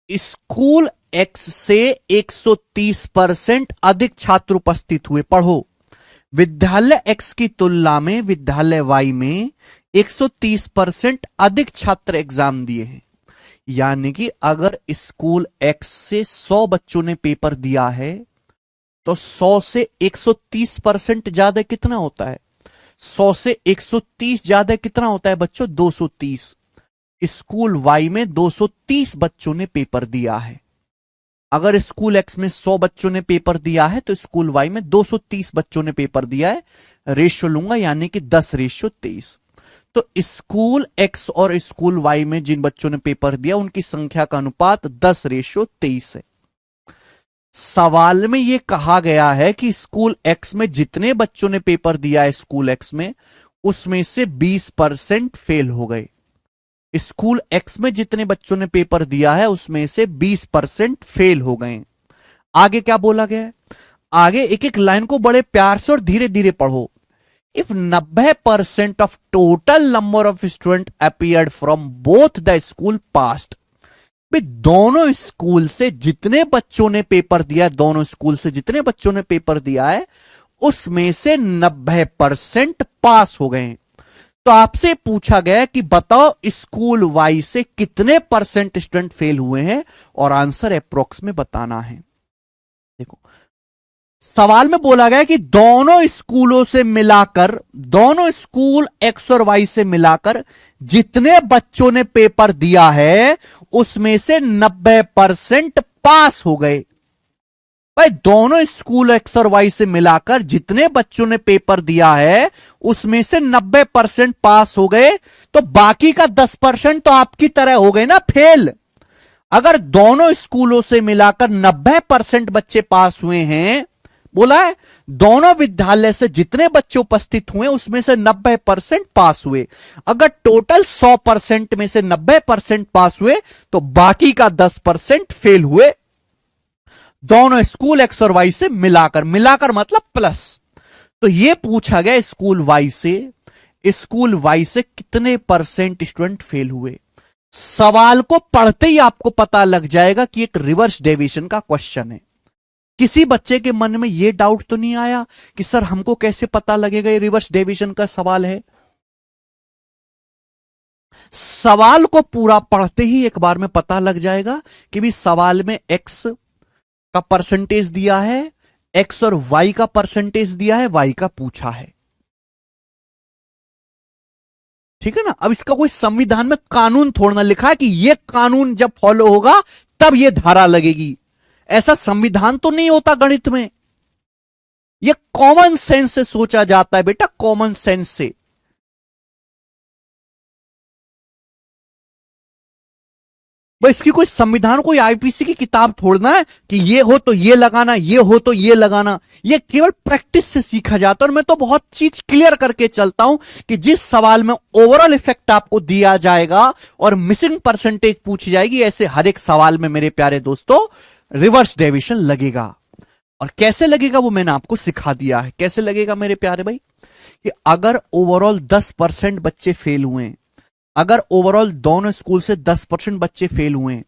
स्कूल X से 130% अधिक छात्र उपस्थित हुए। पढ़ो, विद्यालय X की तुलना में विद्यालय Y में 130% अधिक छात्र एग्जाम दिए हैं। यानी कि अगर स्कूल X से 100 बच्चों ने पेपर दिया है तो 100 से 130% ज्यादा कितना होता है, 100 से 130 ज्यादा कितना होता है बच्चों? 230। स्कूल वाई में 230 बच्चों ने पेपर दिया है। अगर स्कूल एक्स में 100 बच्चों ने पेपर दिया है तो स्कूल वाई में 230 बच्चों ने पेपर दिया है। रेशियो लूंगा यानी कि 10:23। तो स्कूल एक्स और स्कूल वाई में जिन बच्चों ने पेपर दिया उनकी संख्या का अनुपात 10:23 है। सवाल में यह कहा गया है कि स्कूल एक्स में जितने बच्चों ने पेपर दिया है स्कूल एक्स में, उसमें से 20% फेल हो गए। स्कूल एक्स में जितने बच्चों ने पेपर दिया है उसमें से 20% फेल हो गए। आगे क्या बोला गया है? आगे एक एक लाइन को बड़े प्यार से और धीरे धीरे पढ़ो। If 90% of total number of student appeared from both the school past, भाई दोनों स्कूल से जितने बच्चों ने पेपर दिया है, दोनों स्कूल से जितने बच्चों ने पेपर दिया है उसमें से 90% पास हो गए। तो आपसे पूछा गया कि बताओ स्कूल वाई से कितने परसेंट स्टूडेंट फेल हुए हैं और आंसर अप्रोक्स में बताना है। देखो सवाल में बोला गया कि दोनों स्कूलों से मिलाकर, दोनों स्कूल एक्स और वाई से मिलाकर जितने बच्चों ने पेपर दिया है उसमें से 90% पास हो गए। भाई दोनों स्कूल एक्स और वाई से मिलाकर जितने बच्चों ने पेपर दिया है उसमें से 90% पास हो गए, तो बाकी का 10% तो आपकी तरह हो गए ना फेल। अगर दोनों स्कूलों से मिलाकर 90% बच्चे पास हुए हैं, बोला है दोनों विद्यालय से जितने बच्चे उपस्थित हुए उसमें से 90% पास हुए। अगर टोटल 100% में से 90% पास हुए तो बाकी का 10% फेल हुए। दोनों स्कूल एक्स और वाई से मिलाकर, मिलाकर मतलब प्लस। तो यह पूछा गया स्कूल वाई से, स्कूल वाई से कितने परसेंट स्टूडेंट फेल हुए। सवाल को पढ़ते ही आपको पता लग जाएगा कि एक रिवर्स डेविएशन का क्वेश्चन है। किसी बच्चे के मन में यह डाउट तो नहीं आया कि सर हमको कैसे पता लगेगा ये रिवर्स डेविएशन का सवाल है। सवाल को पूरा पढ़ते ही एक बार में पता लग जाएगा कि भी सवाल में एक्स का परसेंटेज दिया है, एक्स और वाई का परसेंटेज दिया है, वाई का पूछा है। ठीक है ना। अब इसका कोई संविधान में कानून थोड़ा लिखा है कि यह कानून जब फॉलो होगा तब यह धारा लगेगी, ऐसा संविधान तो नहीं होता गणित में। यह कॉमन सेंस से सोचा जाता है बेटा, कॉमन सेंस से। भाई इसकी कोई संविधान, कोई आईपीसी की किताब थोड़ना है कि ये हो तो ये लगाना, ये हो तो ये लगाना। ये केवल प्रैक्टिस से सीखा जाता है। और मैं तो बहुत चीज क्लियर करके चलता हूं कि जिस सवाल में ओवरऑल इफेक्ट आपको दिया जाएगा और मिसिंग परसेंटेज पूछी जाएगी, ऐसे हर एक सवाल में मेरे प्यारे दोस्तों रिवर्स डेविएशन लगेगा। और कैसे लगेगा वो मैंने आपको सिखा दिया है। कैसे लगेगा मेरे प्यारे भाई कि अगर ओवरऑल 10% बच्चे फेल हुए, अगर ओवरऑल दोनों स्कूल से 10% बच्चे फेल हुए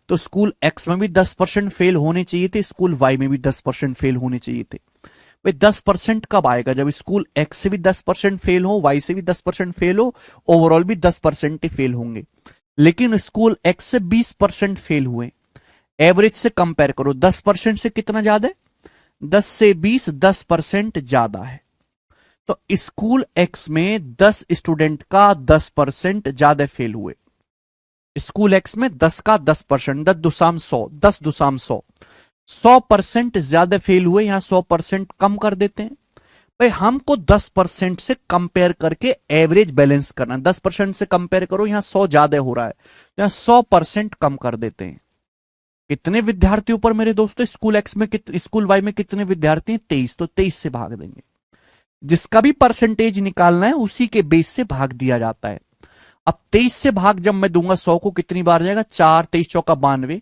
तो स्कूल एक्स में भी 10% फेल होने चाहिए थे, स्कूल वाई में भी 10% फेल होने चाहिए थे। भाई 10% कब आएगा? जब स्कूल एक्स से भी 10% फेल हो, वाई से भी 10% फेल हो, ओवरऑल भी 10% ही फेल होंगे। लेकिन स्कूल एक्स से 20% फेल हुए, एवरेज से कंपेयर करो, 10% से कितना ज्यादा है? 10 से 20 10% ज्यादा है। तो स्कूल एक्स में 10 स्टूडेंट का 10% ज्यादा फेल हुए। स्कूल एक्स में 10 का 10%, 10 दुसाम 100, 10 दुसाम 100, 100% ज्यादा फेल हुए। यहां 100% कम कर देते हैं। भाई हमको 10% से कंपेयर करके एवरेज बैलेंस करना, 10% से कंपेयर करो, यहां 100 ज्यादा हो रहा है तो यहां 100% कम कर देते हैं। कितने विद्यार्थी ऊपर मेरे दोस्तों? स्कूल एक्स में स्कूल वाई में कितने विद्यार्थी हैं? 23। तो 23 से भाग देंगे। जिसका भी परसेंटेज निकालना है उसी के बेस से भाग दिया जाता है। अब 23 से भाग जब मैं दूंगा 100 को, कितनी बार जाएगा? 4, 23 चौका 92,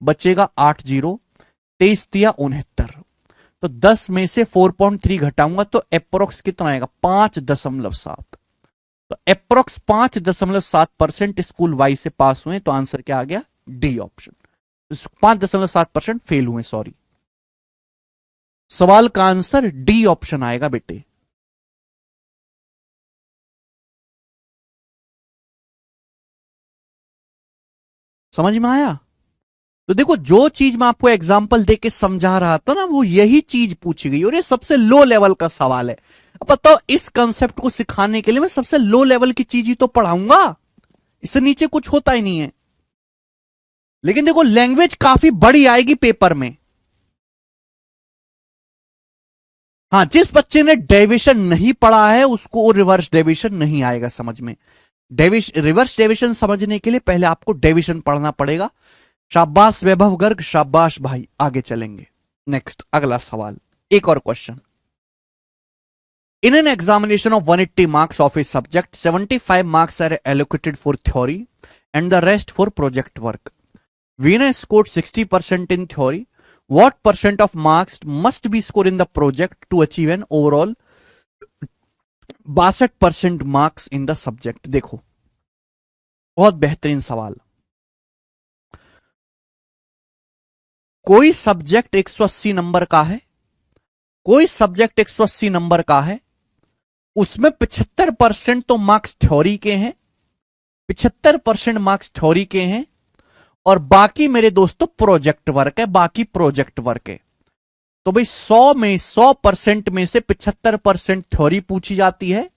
बचेगा 80, 23 दिया 69। तो 10 में से 4.3 घटाऊंगा तो अप्रोक्स कितना आएगा? 5.7। तो अप्रोक्स 5.7% स्कूल वाई से पास हुए। तो आंसर क्या आ गया? D option. 5.7% फेल हुए, सॉरी। सवाल का आंसर डी ऑप्शन आएगा बेटे। समझ में आया? तो देखो जो चीज मैं आपको एग्जांपल देके समझा रहा था ना, वो यही चीज पूछी गई और ये सबसे लो लेवल का सवाल है। अब बताओ, इस कंसेप्ट को सिखाने के लिए मैं सबसे लो लेवल की चीज ही तो पढ़ाऊंगा, इससे नीचे कुछ होता ही नहीं है। लेकिन देखो, लैंग्वेज काफी बड़ी आएगी पेपर में। हाँ, जिस बच्चे ने डेविएशन नहीं पढ़ा है उसको रिवर्स डेविएशन नहीं आएगा समझ में। रिवर्स डेविएशन समझने के लिए पहले आपको डेविएशन पढ़ना पड़ेगा। शाबाश वैभव गर्ग, शाबाश भाई, आगे चलेंगे। नेक्स्ट, अगला सवाल, एक और question. In an examination of 180 marks of a subject, 75 marks are allocated for theory and the rest for project work. Veena scored 60% in theory. What percent of marks must be scored in the project to achieve an overall 62% marks in the subject? देखो, बहुत बेहतरीन सवाल। कोई subject 180 number का है, कोई subject 180 number का है, उसमें 75% तो मार्क्स थ्योरी के हैं, 75% मार्क्स थ्योरी के हैं, और बाकी मेरे दोस्तों प्रोजेक्ट वर्क है, बाकी प्रोजेक्ट वर्क है। तो भाई 100% में से 75% थ्योरी पूछी जाती है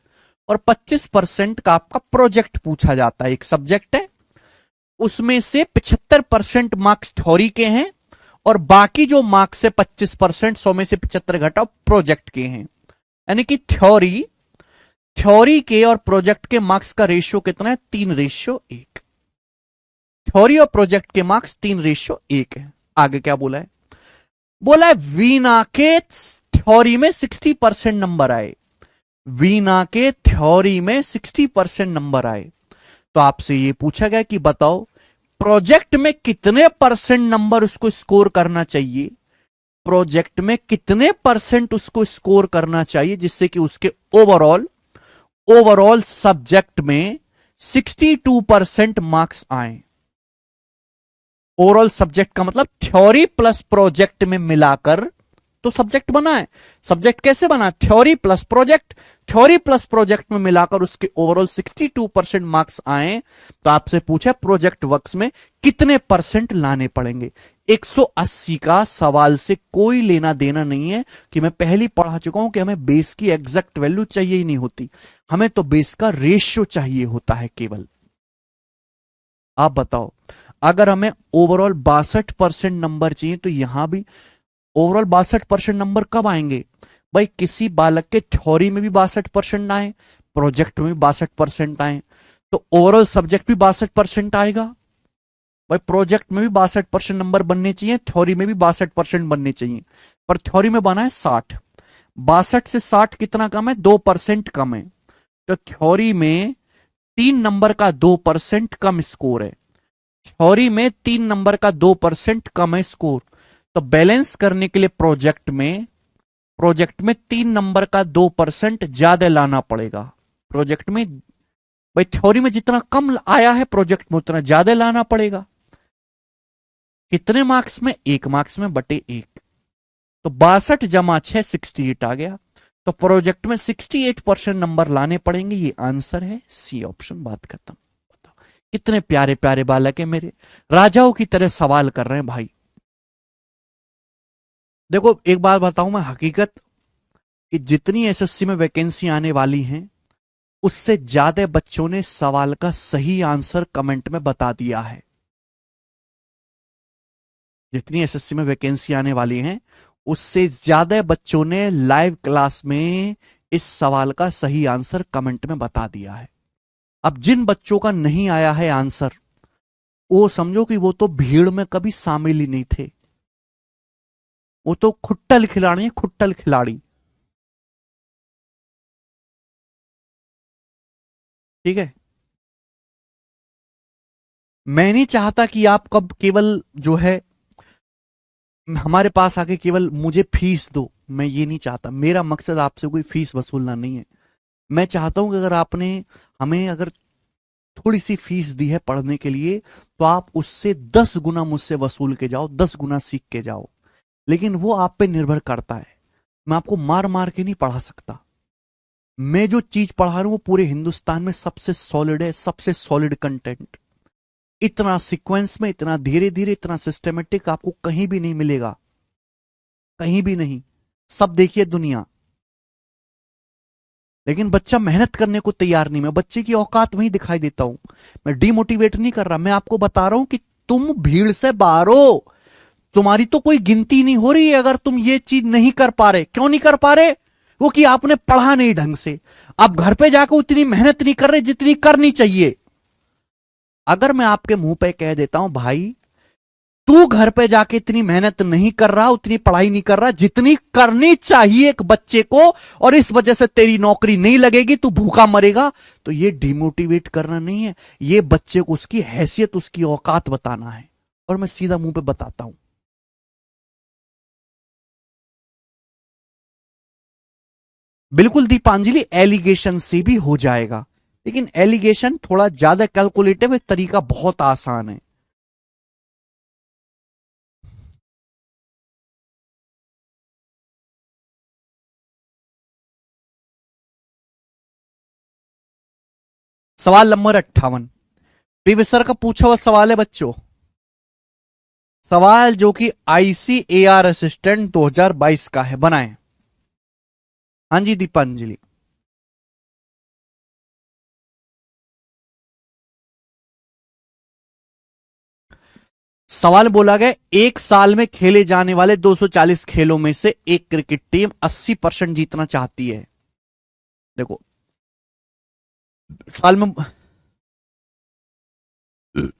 और 25% का आपका प्रोजेक्ट पूछा जाता है। एक सब्जेक्ट है, उसमें से 75% मार्क्स थ्योरी के हैं और बाकी जो मार्क्स है 25%, 100 में से 75 घटाओ, प्रोजेक्ट के हैं। यानी कि थ्योरी के और प्रोजेक्ट के मार्क्स का रेशियो कितना है? 3:1। थ्योरी और प्रोजेक्ट के मार्क्स 3:1 है। आगे क्या बोला है? बोला है वीना के थ्योरी में 60% नंबर आए, वीना के थ्योरी में 60% नंबर आए। तो आपसे ये पूछा गया कि बताओ प्रोजेक्ट में कितने परसेंट नंबर उसको स्कोर करना चाहिए, प्रोजेक्ट में कितने परसेंट उसको स्कोर करना चाहिए जिससे कि उसके ओवरऑल सब्जेक्ट में 62% मार्क्स आए। ओवरऑल सब्जेक्ट का मतलब थ्योरी प्लस प्रोजेक्ट में मिलाकर तो सब्जेक्ट बना है। सब्जेक्ट कैसे बना? Theory plus project, theory plus project में मिलाकर उसके ओवरऑल 62% मार्क्स आए। तो आपसे पूछा प्रोजेक्ट वर्क्स में कितने परसेंट लाने पड़ेंगे। 180 का सवाल से कोई लेना देना नहीं है कि मैं पहले पढ़ा चुका हूं कि हमें बेस की एग्जैक्ट वैल्यू चाहिए ही नहीं होती, हमें तो बेस का रेशियो चाहिए होता है केवल। आप बताओ, अगर हमें ओवरऑल 62% नंबर चाहिए तो यहां भी ओवरऑल 62% नंबर कब आएंगे? भाई किसी बालक के थ्योरी में भी 62% आए, प्रोजेक्ट में भी 62% आए, तो ओवरऑल सब्जेक्ट भी 62% आएगा। भाई प्रोजेक्ट में भी 62% नंबर बनने चाहिए, थ्योरी में भी 62% बनने चाहिए, पर थ्योरी में बना है 60। 62 से 60 कितना कम है? 2% कम है। तो थ्योरी में 3 नंबर का 2% कम स्कोर है, थ्योरी में 3 नंबर का 2% कम है स्कोर। तो बैलेंस करने के लिए प्रोजेक्ट में 3 नंबर का 2% ज्यादा लाना पड़ेगा। प्रोजेक्ट में भाई थ्योरी में जितना कम आया है प्रोजेक्ट में उतना ज्यादा लाना पड़ेगा। कितने मार्क्स में? 1 मार्क्स में बटे 1। तो 62 जमा 6 68 आ गया। तो प्रोजेक्ट में 68% नंबर लाने पड़ेंगे। ये आंसर है सी ऑप्शन। बात खत्म। कितने प्यारे प्यारे बालक है मेरे, राजाओं की तरह सवाल कर रहे हैं भाई। देखो एक बात बताऊं मैं, हकीकत कि जितनी एसएससी में वैकेंसी आने वाली हैं उससे ज्यादा बच्चों ने सवाल का सही आंसर कमेंट में बता दिया है। जितनी एसएससी में वैकेंसी आने वाली हैं उससे ज्यादा बच्चों ने लाइव क्लास में इस सवाल का सही आंसर कमेंट में बता दिया है। अब जिन बच्चों का नहीं आया है आंसर, वो समझो कि वो तो भीड़ में कभी शामिल ही नहीं थे, वो तो खुट्टल खिलाड़ी है, खुट्टल खिलाड़ी। ठीक है, मैं नहीं चाहता कि आप कब केवल जो है हमारे पास आके केवल मुझे फीस दो, मैं ये नहीं चाहता। मेरा मकसद आपसे कोई फीस वसूलना नहीं है। मैं चाहता हूं कि अगर आपने हमें अगर थोड़ी सी फीस दी है पढ़ने के लिए तो आप उससे 10 गुना मुझसे वसूल के जाओ, 10 गुना सीख के जाओ। लेकिन वो आप पे निर्भर करता है। मैं आपको मार मार के नहीं पढ़ा सकता। मैं जो चीज पढ़ा रहा हूं वो पूरे हिंदुस्तान में सबसे सॉलिड है, सबसे सॉलिड कंटेंट। इतना सीक्वेंस में, इतना धीरे धीरे, इतना सिस्टमेटिक आपको कहीं भी नहीं मिलेगा, कहीं भी नहीं। सब देखिए दुनिया, लेकिन बच्चा मेहनत करने को तैयार नहीं। मैं बच्चे की औकात वहीं दिखाई देता हूं। मैं डीमोटिवेट नहीं कर रहा, मैं आपको बता रहा हूं कि तुम भीड़ से बाहर हो, तुम्हारी तो कोई गिनती नहीं हो रही है अगर तुम ये चीज नहीं कर पा रहे। क्यों नहीं कर पा रहे? वो कि आपने पढ़ा नहीं ढंग से, आप घर पे जाकर उतनी मेहनत नहीं कर रहे जितनी करनी चाहिए। अगर मैं आपके मुंह पे कह देता हूं भाई तू घर पे जाके इतनी मेहनत नहीं कर रहा, उतनी पढ़ाई नहीं कर रहा जितनी करनी चाहिए एक बच्चे को, और इस वजह से तेरी नौकरी नहीं लगेगी, तू भूखा मरेगा, तो ये डिमोटिवेट करना नहीं है, ये बच्चे को उसकी हैसियत, उसकी औकात बताना है। और मैं सीधा मुंह पे बताता हूं। बिल्कुल दीपांजलि, एलिगेशन से भी हो जाएगा, लेकिन एलिगेशन थोड़ा ज्यादा कैलकुलेटिव है, तरीका बहुत आसान है। सवाल नंबर 58 प्रीवियस सर का पूछा हुआ सवाल है बच्चों। सवाल जो कि आईसीएआर असिस्टेंट 2022 का है, बनाएं। हाँ जी दीपांजलि। सवाल बोला गया एक साल में खेले जाने वाले 240 खेलों में से एक क्रिकेट टीम 80% जीतना चाहती है। देखो साल में,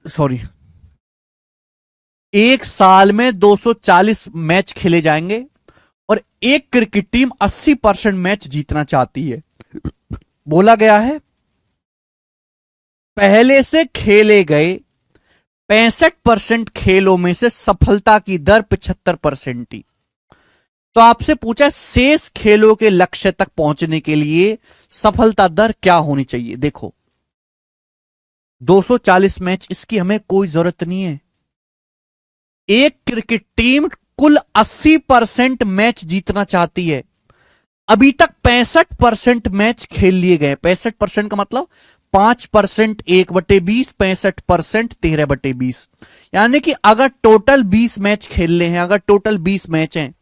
सॉरी, एक साल में 240 मैच खेले जाएंगे और एक क्रिकेट टीम 80% मैच जीतना चाहती है। बोला गया है पहले से खेले गए 65% खेलों में से सफलता की दर 75% थी। तो आपसे पूछा शेष खेलों के लक्ष्य तक पहुंचने के लिए सफलता दर क्या होनी चाहिए। देखो 240 मैच, इसकी हमें कोई जरूरत नहीं है। एक क्रिकेट टीम कुल 80% मैच जीतना चाहती है। अभी तक 65% मैच खेल लिए गए। 65% का मतलब 5% 1/20, 65% 13/20। यानी कि अगर टोटल 20 मैच खेल ले हैं, अगर टोटल 20 मैच हैं,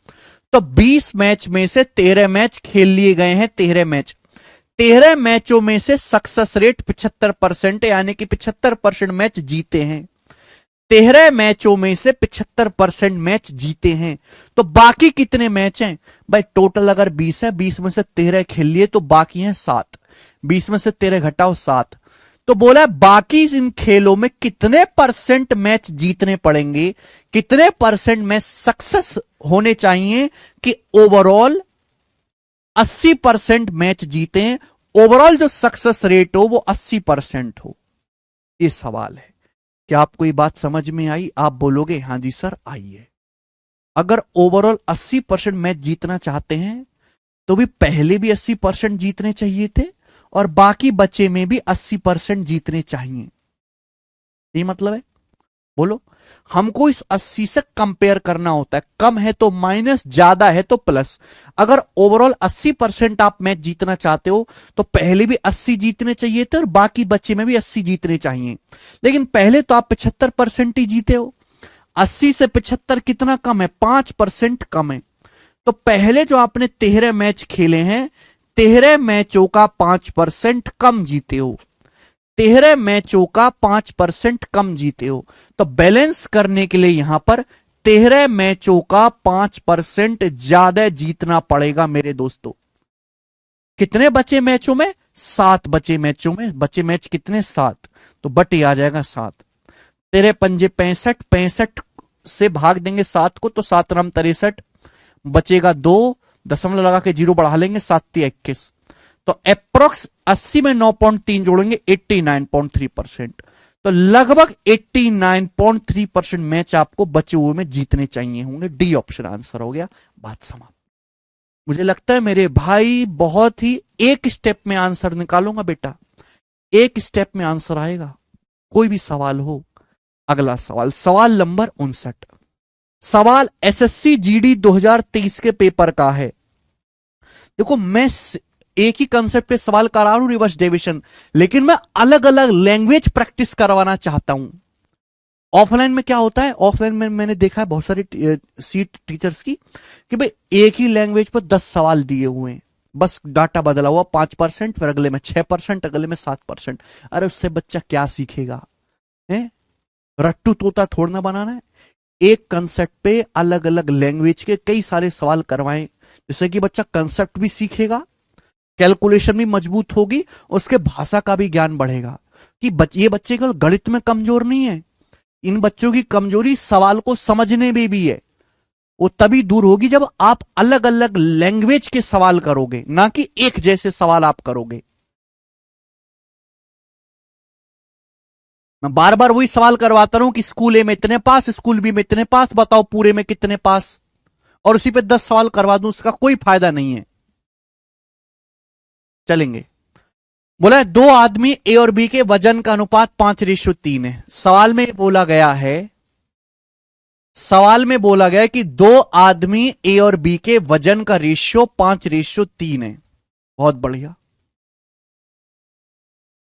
तो 20 मैच में से 13 मैच खेल लिए गए हैं। 13 मैच, 13 मैचों में से सक्सेस रेट 75% है, यानी कि 75% मैच जीते हैं। 13 मैचों में से 75% मैच जीते हैं। तो बाकी कितने मैच हैं भाई? टोटल अगर 20 है, 20 में से 13 खेल लिए तो बाकी हैं 7। 20 में से 13 घटाओ 7। तो बोला है बाकी इन खेलों में कितने परसेंट मैच जीतने पड़ेंगे, कितने परसेंट मैच सक्सेस होने चाहिए कि ओवरऑल 80% मैच जीते हैं, ओवरऑल जो सक्सेस रेट हो वो 80% हो। ये सवाल है। क्या आपको ये बात समझ में आई? आप बोलोगे हां जी सर आई है। अगर ओवरऑल 80% मैच जीतना चाहते हैं तो भी पहले भी 80% जीतने चाहिए थे और बाकी बचे में भी 80% जीतने चाहिए। ये मतलब है, बोलो। हमको इस 80 से कंपेयर करना होता है। कम है तो माइनस, ज्यादा है तो प्लस। अगर ओवरऑल 80% आप मैच जीतना चाहते हो तो पहले भी 80 जीतने चाहिए थे और बाकी बच्चे में भी 80 जीतने चाहिए। लेकिन पहले तो आप 75% ही जीते हो। 80 से 75 कितना कम है? 5% कम है। तो पहले जो आपने 13 मैच खेले हैं, 13 मैचों का 5% कम जीते हो। 13 मैचों का 5% कम जीते हो। तो बैलेंस करने के लिए यहां पर 13 मैचों का 5% ज्यादा जीतना पड़ेगा मेरे दोस्तों। कितने बचे मैचों में? 7 बचे मैचों में। बचे मैच कितने? 7। तो बटे आ जाएगा 7। तेरे पंजे 65, 65 से भाग देंगे 7 को तो 7 राम 63, बचेगा 2, दशमलव लगा के 0 बढ़ा लेंगे, 7 21। तो अप्रोक्स 80 में 9.3 जोड़ेंगे 89.3%। तो लगभग 89.3% मैच आपको बचे हुए में जीतने चाहिए होंगे। डी ऑप्शन आंसर हो गया। बात समाप्त। मुझे लगता है मेरे भाई बहुत ही एक स्टेप में आंसर निकालूंगा बेटा, एक स्टेप में आंसर आएगा, कोई भी सवाल हो। अगला सवाल, सवाल नंबर 59। सवाल एसएससी जीडी 2023 के पेपर का है। देखो मैं एक ही कंसेप्ट पे सवाल करा रहा हूं, रिवर्स डेविएशन, लेकिन मैं अलग अलग लैंग्वेज प्रैक्टिस करवाना चाहता हूं। ऑफलाइन में क्या होता है, ऑफलाइन में मैंने देखा है बहुत सारे सीट टीचर्स की कि भाई एक ही लैंग्वेज पर 10 सवाल दिए हुए हैं, बस डाटा बदला हुआ 5%, फिर अगले में 6%, अगले में 7%। अरे उससे बच्चा क्या सीखेगा? है रट्टू तोता थोड़ा ना बनाना है। एक कंसेप्ट पे अलग अलग लैंग्वेज के कई सारे सवाल करवाएं, जिससे कि बच्चा कंसेप्ट भी सीखेगा, कैलकुलेशन भी मजबूत होगी, उसके भाषा का भी ज्ञान बढ़ेगा। कि ये बच्चे केवल गणित में कमजोर नहीं है, इन बच्चों की कमजोरी सवाल को समझने में भी है। वो तभी दूर होगी जब आप अलग अलग लैंग्वेज के सवाल करोगे, ना कि एक जैसे सवाल आप करोगे। मैं बार बार वही सवाल करवाता हूं कि स्कूल ए में इतने पास, स्कूल बी में इतने पास, बताओ पूरे में कितने पास, और उसी पे 10 सवाल करवा दूं, उसका कोई फायदा नहीं है। चलेंगे। बोला है दो आदमी ए और बी के वजन का अनुपात 5:3 है। सवाल में बोला गया है कि दो आदमी ए और बी के वजन का रेशियो 5:3 है। बहुत बढ़िया।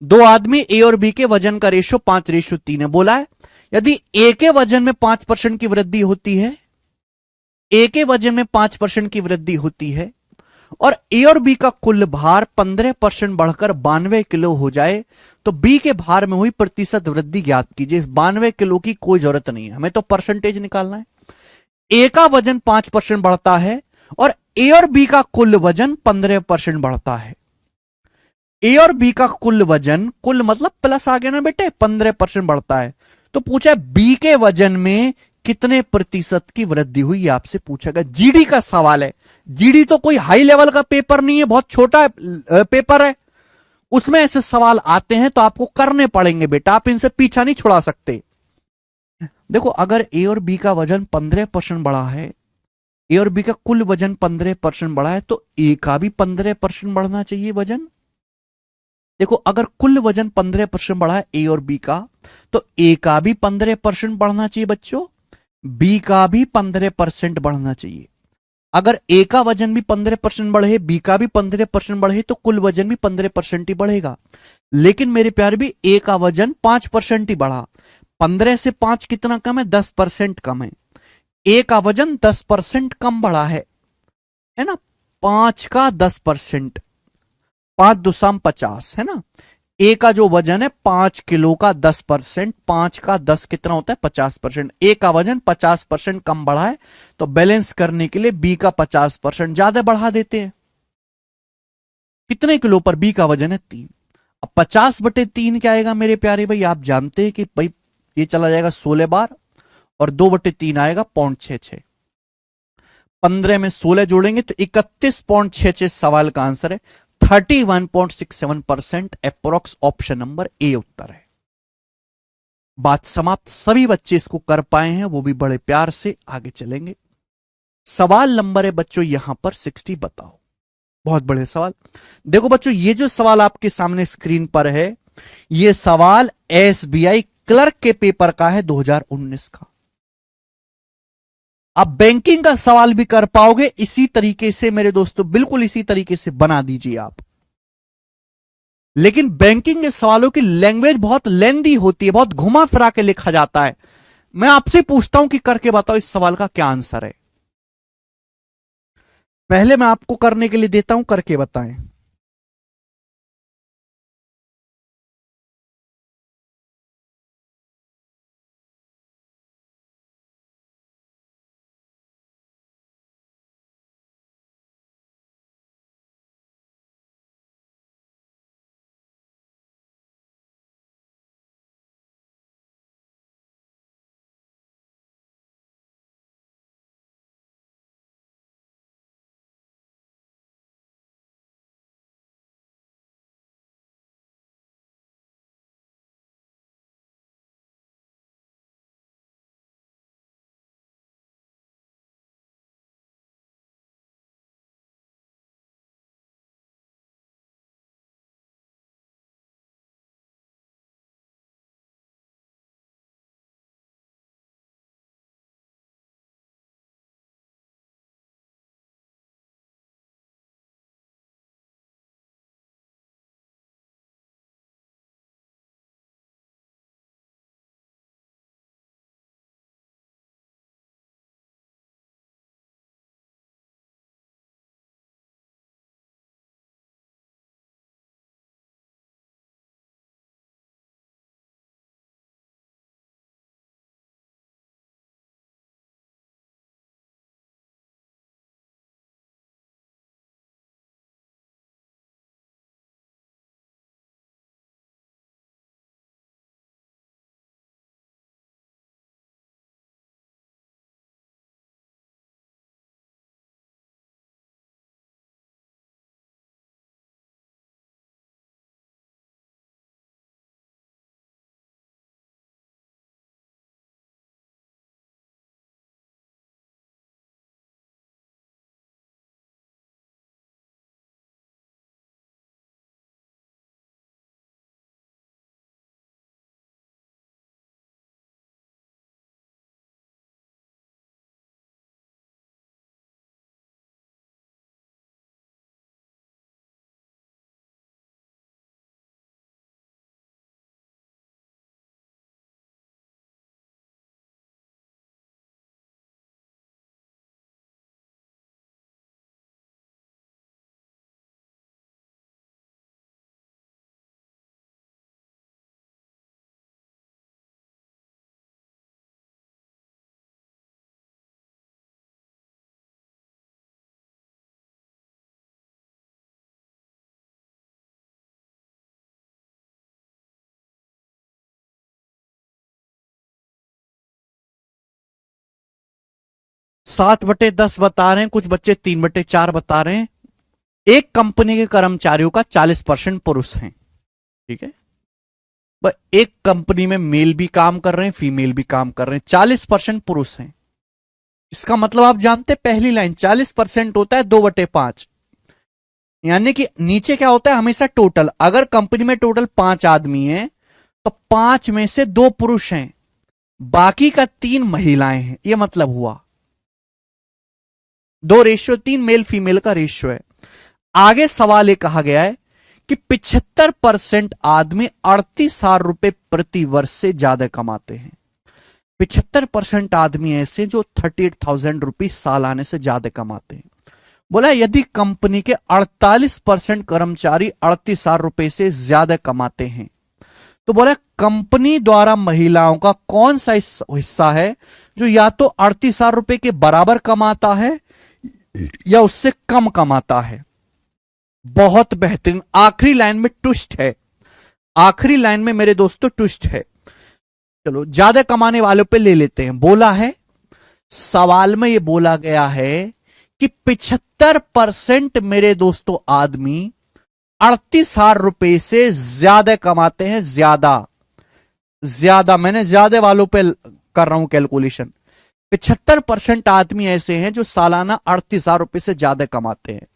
दो आदमी ए और बी के वजन का रेशियो 5:3 है। बोला है यदि ए के वजन में 5% की वृद्धि होती है, ए के वजन में 5% की वृद्धि होती है, और ए और बी का कुल भार 15% बढ़कर 92 किलो हो जाए, तो बी के भार में हुई प्रतिशत वृद्धि ज्ञात कीजिए। इस 92 किलो की कोई जरूरत नहीं है, हमें तो परसेंटेज निकालना है। ए का वजन 5% बढ़ता है और ए और बी का कुल वजन 15% बढ़ता है। ए और बी का कुल वजन, कुल मतलब प्लस आ गया ना बेटे, 15% बढ़ता है। तो पूछा बी के वजन में कितने प्रतिशत की वृद्धि हुई, आपसे पूछा गया। जीडी का सवाल है। जीडी तो कोई हाई लेवल का पेपर नहीं है, बहुत छोटा पेपर है, उसमें ऐसे सवाल आते हैं तो आपको करने पड़ेंगे बेटा, आप इनसे पीछा नहीं छुड़ा सकते। देखो अगर ए और बी का वजन 15% बढ़ा है, ए और बी का कुल वजन 15% बढ़ा है, तो ए का भी 15% बढ़ना चाहिए वजन। देखो अगर कुल वजन 15% बढ़ा है ए और बी का, तो ए का भी 15% बढ़ना चाहिए बच्चों, बी का भी 15% बढ़ना चाहिए। अगर ए का वजन भी 15% बढ़े, बी का भी 15% बढ़े, तो कुल वजन भी 15% ही बढ़ेगा। लेकिन मेरे प्यारे भी ए का वजन 5% ही बढ़ा। 15 से 5 कितना कम है? 10% कम है। ए का वजन 10% कम बढ़ा है ना? 5 का 10%, 5×2=50 है ना? ए का जो वजन है 5 किलो का 10%, 5 का 10 कितना होता है? 50%। ए का वजन 50% कम बढ़ा है, तो बैलेंस करने के लिए बी का 50% ज्यादा बढ़ा देते हैं। कितने किलो पर? बी का वजन है 3। अब 50/3 क्या आएगा मेरे प्यारे भाई? आप जानते हैं कि भाई ये चला जाएगा 16 बार, और 2/3 आएगा 0.66। 15 में 16 जोड़ेंगे तो 31.66 सवाल का आंसर है। 31.67% अप्रोक्स, ऑप्शन नंबर ए उत्तर है। बात समाप्त। सभी बच्चे इसको कर पाए हैं, वो भी बड़े प्यार से। आगे चलेंगे। सवाल नंबर है बच्चों यहां पर 60। बताओ, बहुत बड़े सवाल। देखो बच्चों, ये जो सवाल आपके सामने स्क्रीन पर है, ये सवाल एसबीआई क्लर्क के पेपर का है, 2019 का। आप बैंकिंग का सवाल भी कर पाओगे इसी तरीके से मेरे दोस्तों, बिल्कुल इसी तरीके से बना दीजिए आप। लेकिन बैंकिंग के सवालों की लैंग्वेज बहुत लेंदी होती है, बहुत घुमा फिरा के लिखा जाता है। मैं आपसे पूछता हूं कि करके बताओ इस सवाल का क्या आंसर है। पहले मैं आपको करने के लिए देता हूं, करके बताएं। 7/10 बता रहे हैं, कुछ बच्चे 3/4 बता रहे हैं। एक कंपनी के कर्मचारियों का 40% पुरुष हैं, ठीक है। एक कंपनी में मेल भी काम कर रहे हैं, फीमेल भी काम कर रहे हैं, 40% पुरुष हैं। इसका मतलब आप जानते हैं, पहली लाइन 40% होता है 2/5, यानी कि नीचे क्या होता है हमेशा टोटल। अगर कंपनी में टोटल 5 आदमी हैं तो 5 में से 2 पुरुष हैं, बाकी का 3 महिलाएं हैं। यह मतलब हुआ 2:3 मेल फीमेल का रेशियो है। आगे सवाल ये कहा गया है कि 75% आदमी 38,000 रुपए प्रति वर्ष से ज्यादा कमाते हैं। 75% आदमी ऐसे जो 38,000 रुपीज सालाने से ज्यादा कमाते हैं। बोला यदि कंपनी के 48% कर्मचारी 38,000 रुपए से ज्यादा कमाते हैं, तो बोला कंपनी द्वारा महिलाओं का कौन सा हिस्सा है जो या तो 38,000 रुपए के बराबर कमाता है या उससे कम कमाता है। बहुत बेहतरीन। आखिरी लाइन में ट्विस्ट है, आखिरी लाइन में मेरे दोस्तों ट्विस्ट है। चलो ज्यादा कमाने वालों पे ले लेते हैं। बोला है सवाल में, यह बोला गया है कि 75% मेरे दोस्तों आदमी 38,000 रुपए से ज्यादा कमाते हैं। ज्यादा मैंने ज्यादा वालों पे कर रहा हूं कैलकुलेशन। 75% आदमी ऐसे हैं जो सालाना 38,000 रुपए से ज्यादा कमाते हैं।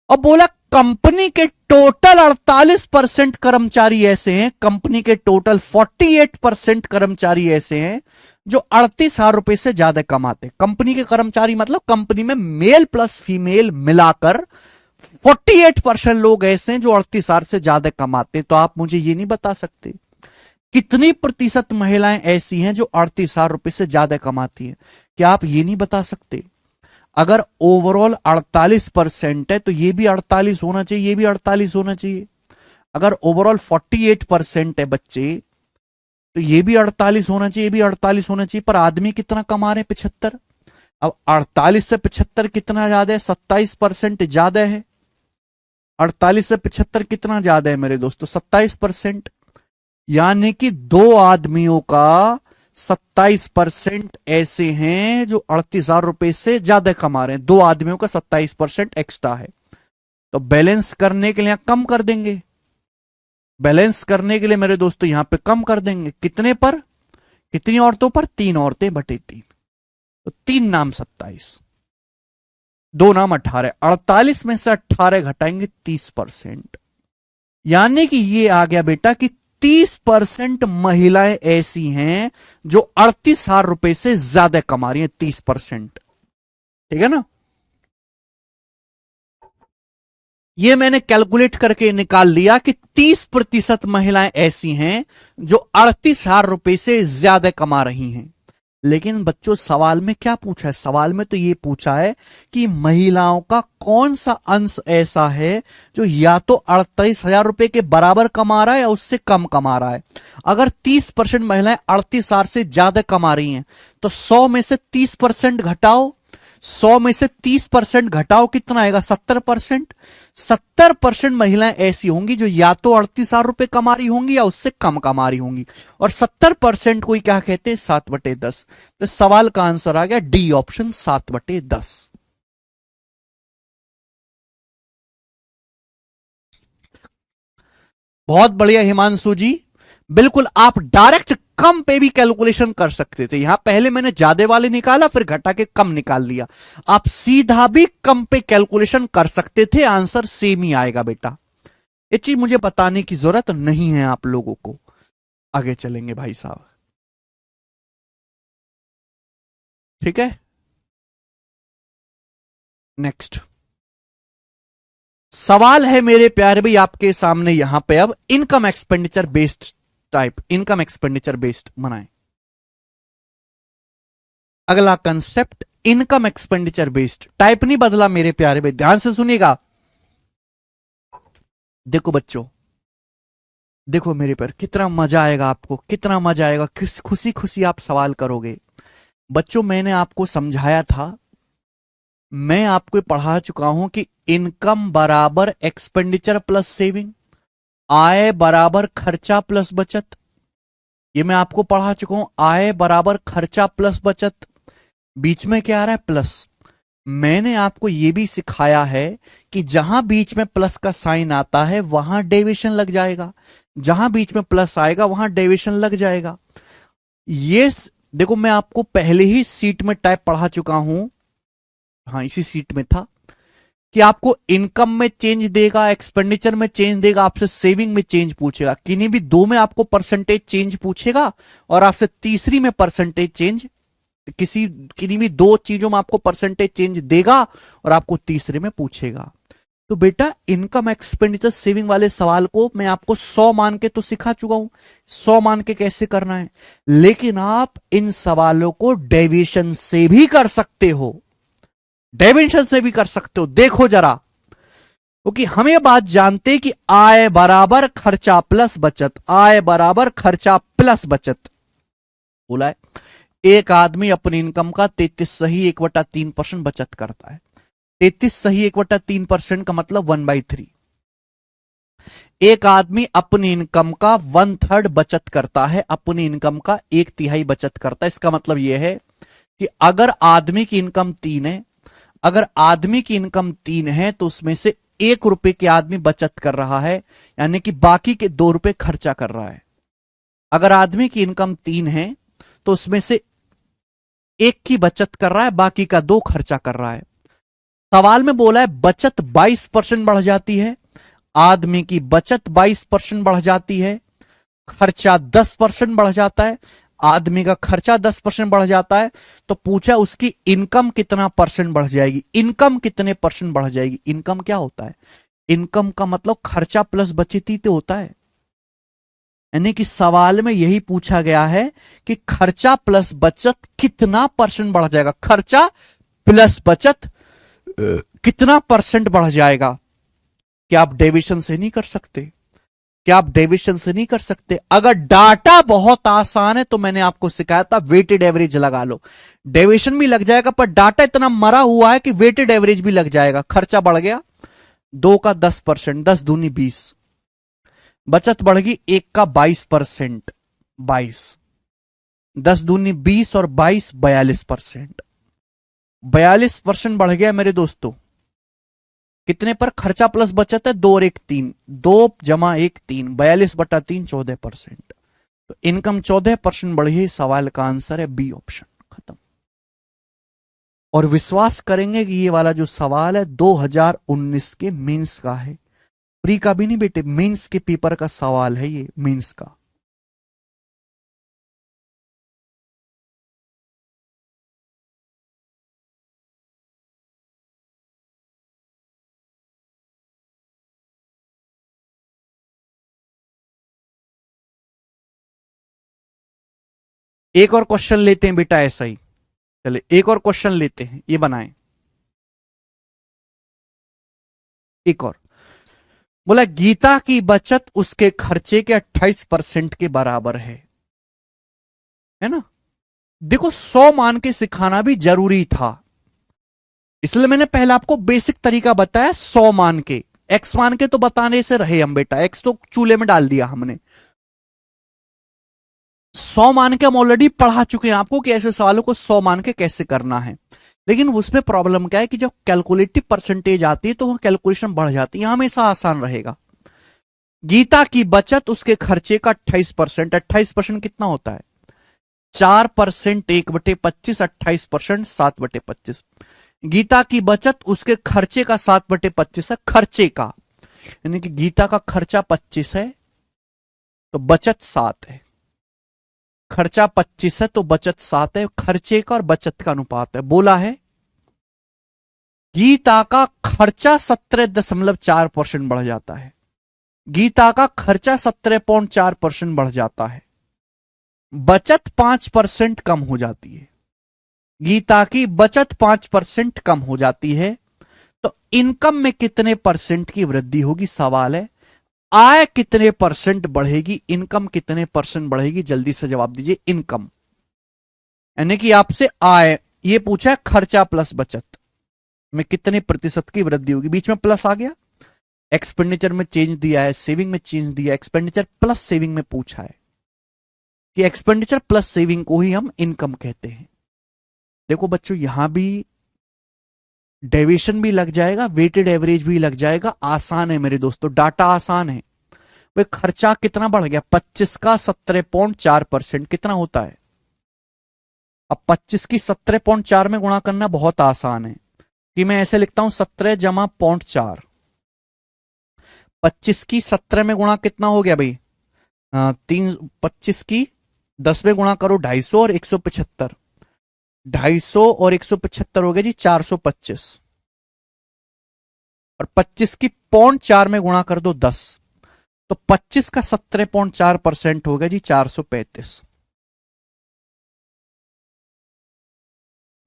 अब बोला कंपनी के टोटल 48% कर्मचारी ऐसे हैं, कंपनी के टोटल 48% कर्मचारी ऐसे हैं जो 38,000 रुपए से ज्यादा कमाते हैं। कंपनी के कर्मचारी मतलब कंपनी में मेल प्लस फीमेल मिलाकर 48% लोग ऐसे हैं जो 38,000 से ज्यादा कमाते हैं। तो आप मुझे ये नहीं बता सकते कितनी प्रतिशत महिलाएं ऐसी हैं जो 38,000 रुपए से ज्यादा कमाती हैं? क्या आप ये नहीं बता सकते? अगर ओवरऑल 48% है तो ये भी 48 होना चाहिए, ये भी 48 होना चाहिए। अगर ओवरऑल 48% है बच्चे तो ये भी 48 होना चाहिए, ये भी 48 होना चाहिए। पर आदमी कितना कमा रहे हैं? 75। अब 48 से 75 कितना ज्यादा है? 27% ज्यादा है। 48 से 75 कितना ज्यादा है मेरे दोस्तों? 27%। यानी कि 2 आदमियों का 27% ऐसे हैं जो 38,000 रुपए से ज्यादा कमा रहे हैं। 2 आदमियों का 27% एक्स्ट्रा है। तो बैलेंस करने के लिए कम कर देंगे, बैलेंस करने के लिए मेरे दोस्तों यहां पे कम कर देंगे। कितने पर? कितनी औरतों पर? 3 औरतें बटे 3। तो 3 नाम 27, 2 नाम 18। 48 में से 18 घटाएंगे 30%। यानी कि ये आ गया बेटा कि 30% महिलाएं ऐसी हैं जो 38,000 रुपए से ज्यादा कमा रही हैं। 30%, ठीक है ना? ये मैंने कैलकुलेट करके निकाल लिया कि 30% महिलाएं ऐसी हैं जो 38,000 रुपए से ज्यादा कमा रही हैं। लेकिन बच्चों सवाल में क्या पूछा है? सवाल में तो ये पूछा है कि महिलाओं का कौन सा अंश ऐसा है जो या तो 38,000 रुपए के बराबर कमा रहा है या उससे कम कमा रहा है। अगर 30% महिलाएं 38,000 से ज्यादा कमा रही हैं तो 100 में से 30% घटाओ, 100 में से 30% घटाओ, कितना आएगा? 70%। 70% महिलाएं ऐसी होंगी जो या तो 38,000 रुपए कमा रही होंगी या उससे कम कमा रही होंगी। और 70% को ही क्या कहते हैं? 7/10। तो सवाल का आंसर आ गया डी ऑप्शन, 7/10। बहुत बढ़िया हिमांशु जी, बिल्कुल आप डायरेक्ट कम पे भी कैलकुलेशन कर सकते थे। यहां पहले मैंने ज्यादा वाले निकाला, फिर घटा के कम निकाल लिया। आप सीधा भी कम पे कैलकुलेशन कर सकते थे, आंसर सेम ही आएगा बेटा। ये चीज मुझे बताने की जरूरत नहीं है आप लोगों को। आगे चलेंगे भाई साहब, ठीक है। नेक्स्ट सवाल है मेरे प्यारे भाई आपके सामने यहां पे। अब income expenditure based type, income expenditure based बनाए। अगला concept income expenditure based. Type नहीं बदला मेरे प्यारे भाई, ध्यान से सुनिएगा। देखो बच्चों, देखो मेरे पर कितना मजा आएगा आपको, कितना मजा आएगा, खुशी खुशी आप सवाल करोगे। बच्चों मैंने आपको समझाया था, मैं आपको पढ़ा चुका हूं कि इनकम बराबर एक्सपेंडिचर प्लस सेविंग, आय बराबर खर्चा प्लस बचत। ये मैं आपको पढ़ा चुका हूं, आय बराबर खर्चा प्लस बचत। बीच में क्या आ रहा है? प्लस। मैंने आपको यह भी सिखाया है कि जहां बीच में प्लस का साइन आता है वहां डेविएशन लग जाएगा, जहां बीच में प्लस आएगा वहां डेविएशन लग जाएगा। ये देखो, मैं आपको पहले ही सीट में टाइप पढ़ा चुका हूं, हाँ इसी सीट में था, कि आपको इनकम में चेंज देगा, एक्सपेंडिचर में चेंज देगा, आपसे सेविंग में चेंज पूछेगा, किन्हीं भी दो में आपको परसेंटेज चेंज पूछेगा, और आपसे तीसरी में परसेंटेज चेंज, किसी किन्हीं भी दो चीजों में आपको परसेंटेज चेंज देगा और आपको तीसरे में पूछेगा। तो बेटा इनकम एक्सपेंडिचर सेविंग वाले सवाल को मैं आपको 100 मान के तो सिखा चुका हूं, 100 मान के कैसे करना है, लेकिन आप इन सवालों को डेविएशन से भी कर सकते हो, डेविएशन से भी कर सकते हो। देखो जरा, क्योंकि हम ये बात जानते हैं कि आय बराबर खर्चा प्लस बचत, आय बराबर खर्चा प्लस बचत बोला है। एक आदमी अपनी इनकम का 33 सही 1/3% बचत करता है। 33 सही 1/3% का मतलब 1/3। एक आदमी अपनी इनकम का 1/3 बचत करता है, अपनी इनकम का 1/3 बचत करता है। इसका मतलब यह है कि अगर आदमी की इनकम 3 है, अगर आदमी की इनकम 3 है तो उसमें से 1 रुपए के आदमी बचत कर रहा है, यानी कि बाकी के 2 रुपए खर्चा कर रहा है। अगर आदमी की इनकम 3 है तो उसमें से 1 की बचत कर रहा है, बाकी का 2 खर्चा कर रहा है। सवाल में बोला है बचत 22% बढ़ जाती है, आदमी की बचत 22% बढ़ जाती है, खर्चा 10% बढ़ जाता है, आदमी का खर्चा 10% बढ़ जाता है। तो पूछा उसकी इनकम कितना परसेंट बढ़ जाएगी, इनकम कितने परसेंट बढ़ जाएगी। इनकम क्या होता है? इनकम का मतलब खर्चा प्लस बचत ही तो होता है। यानी कि सवाल में यही पूछा गया है कि खर्चा प्लस बचत कितना परसेंट बढ़ जाएगा, खर्चा प्लस बचत कितना परसेंट बढ़ जाएगा। क्या आप डेविएशन से नहीं कर सकते? क्या आप डेविएशन से नहीं कर सकते? अगर डाटा बहुत आसान है तो मैंने आपको सिखाया था वेटेड एवरेज लगा लो, डेविएशन भी लग जाएगा, पर डाटा इतना मरा हुआ है कि वेटेड एवरेज भी लग जाएगा। खर्चा बढ़ गया 2 का 10%, 10 दूनी 20, बचत बढ़ गई 1 का 22%, 22, 10 दूनी 20 और 22 42%, 42% बढ़ गया मेरे दोस्तों। कितने पर? खर्चा प्लस बचत है 2 और 1 3, 2 जमा 1 3, 42/3 14%। तो इनकम 14% बढ़ी। सवाल का आंसर है बी ऑप्शन। खत्म। और विश्वास करेंगे कि ये वाला जो सवाल है 2019 के मेंस का है, प्री का भी नहीं बेटे, मेंस के पेपर का सवाल है ये, मेंस का। एक और क्वेश्चन लेते हैं बेटा ऐसा ही, चले एक और क्वेश्चन लेते हैं, ये बनाएं एक और। बोला गीता की बचत उसके खर्चे के 28% के बराबर है ना। देखो 100 मान के सिखाना भी जरूरी था, इसलिए मैंने पहले आपको बेसिक तरीका बताया 100 मान के। एक्स मान के तो बताने से रहे हम बेटा, एक्स तो चूल्हे में डाल दिया हमने। 100 मान के हम ऑलरेडी पढ़ा चुके हैं आपको कि ऐसे सवालों को 100 मान के कैसे करना है। लेकिन उसमें प्रॉब्लम क्या है कि जब कैलकुलेटिव परसेंटेज आती है तो वह कैलकुलेशन बढ़ जाती है, हमेशा आसान रहेगा। गीता की बचत उसके खर्चे का 28%, 28% कितना होता है? 4%, 1/25, 28%, 7/25। गीता की बचत उसके खर्चे का 7/25 है, खर्चे का, यानी कि गीता का खर्चा 25 है तो बचत 7 है, खर्चा 25 है तो बचत 7 है। खर्चे का और बचत का अनुपात है। बोला है गीता का खर्चा 17.4% बढ़ जाता है, गीता का खर्चा 17.4% बढ़ जाता है, बचत 5% कम हो जाती है, गीता की बचत 5% कम हो जाती है। तो इनकम में कितने परसेंट की वृद्धि होगी? सवाल है आय कितने परसेंट बढ़ेगी, इनकम कितने परसेंट बढ़ेगी? जल्दी से जवाब दीजिए। इनकम यानी कि आपसे आय, ये पूछा है खर्चा प्लस बचत में कितने प्रतिशत की वृद्धि होगी, बीच में प्लस आ गया, एक्सपेंडिचर में चेंज दिया है, सेविंग में चेंज दिया, एक्सपेंडिचर प्लस सेविंग में पूछा है कि एक्सपेंडिचर प्लस सेविंग को ही हम इनकम कहते हैं। देखो बच्चों, यहां भी डेविएशन भी लग जाएगा, वेटेड एवरेज भी लग जाएगा। आसान है मेरे दोस्तों, डाटा आसान है। वे खर्चा कितना बढ़ गया, 25 का 17.4%, कितना होता है? अब 25 की 17.4 में गुणा करना बहुत आसान है, कि मैं ऐसे लिखता हूं 17 जमा 0.4। 25 की 17 में गुणा कितना हो गया भाई? 25 की 10 में गुणा करो 250 और 175, 250 और 175 हो गया जी 425। और 25 की 0.4 में गुणा कर दो 10, तो 25 का 17.4% हो गया जी 435।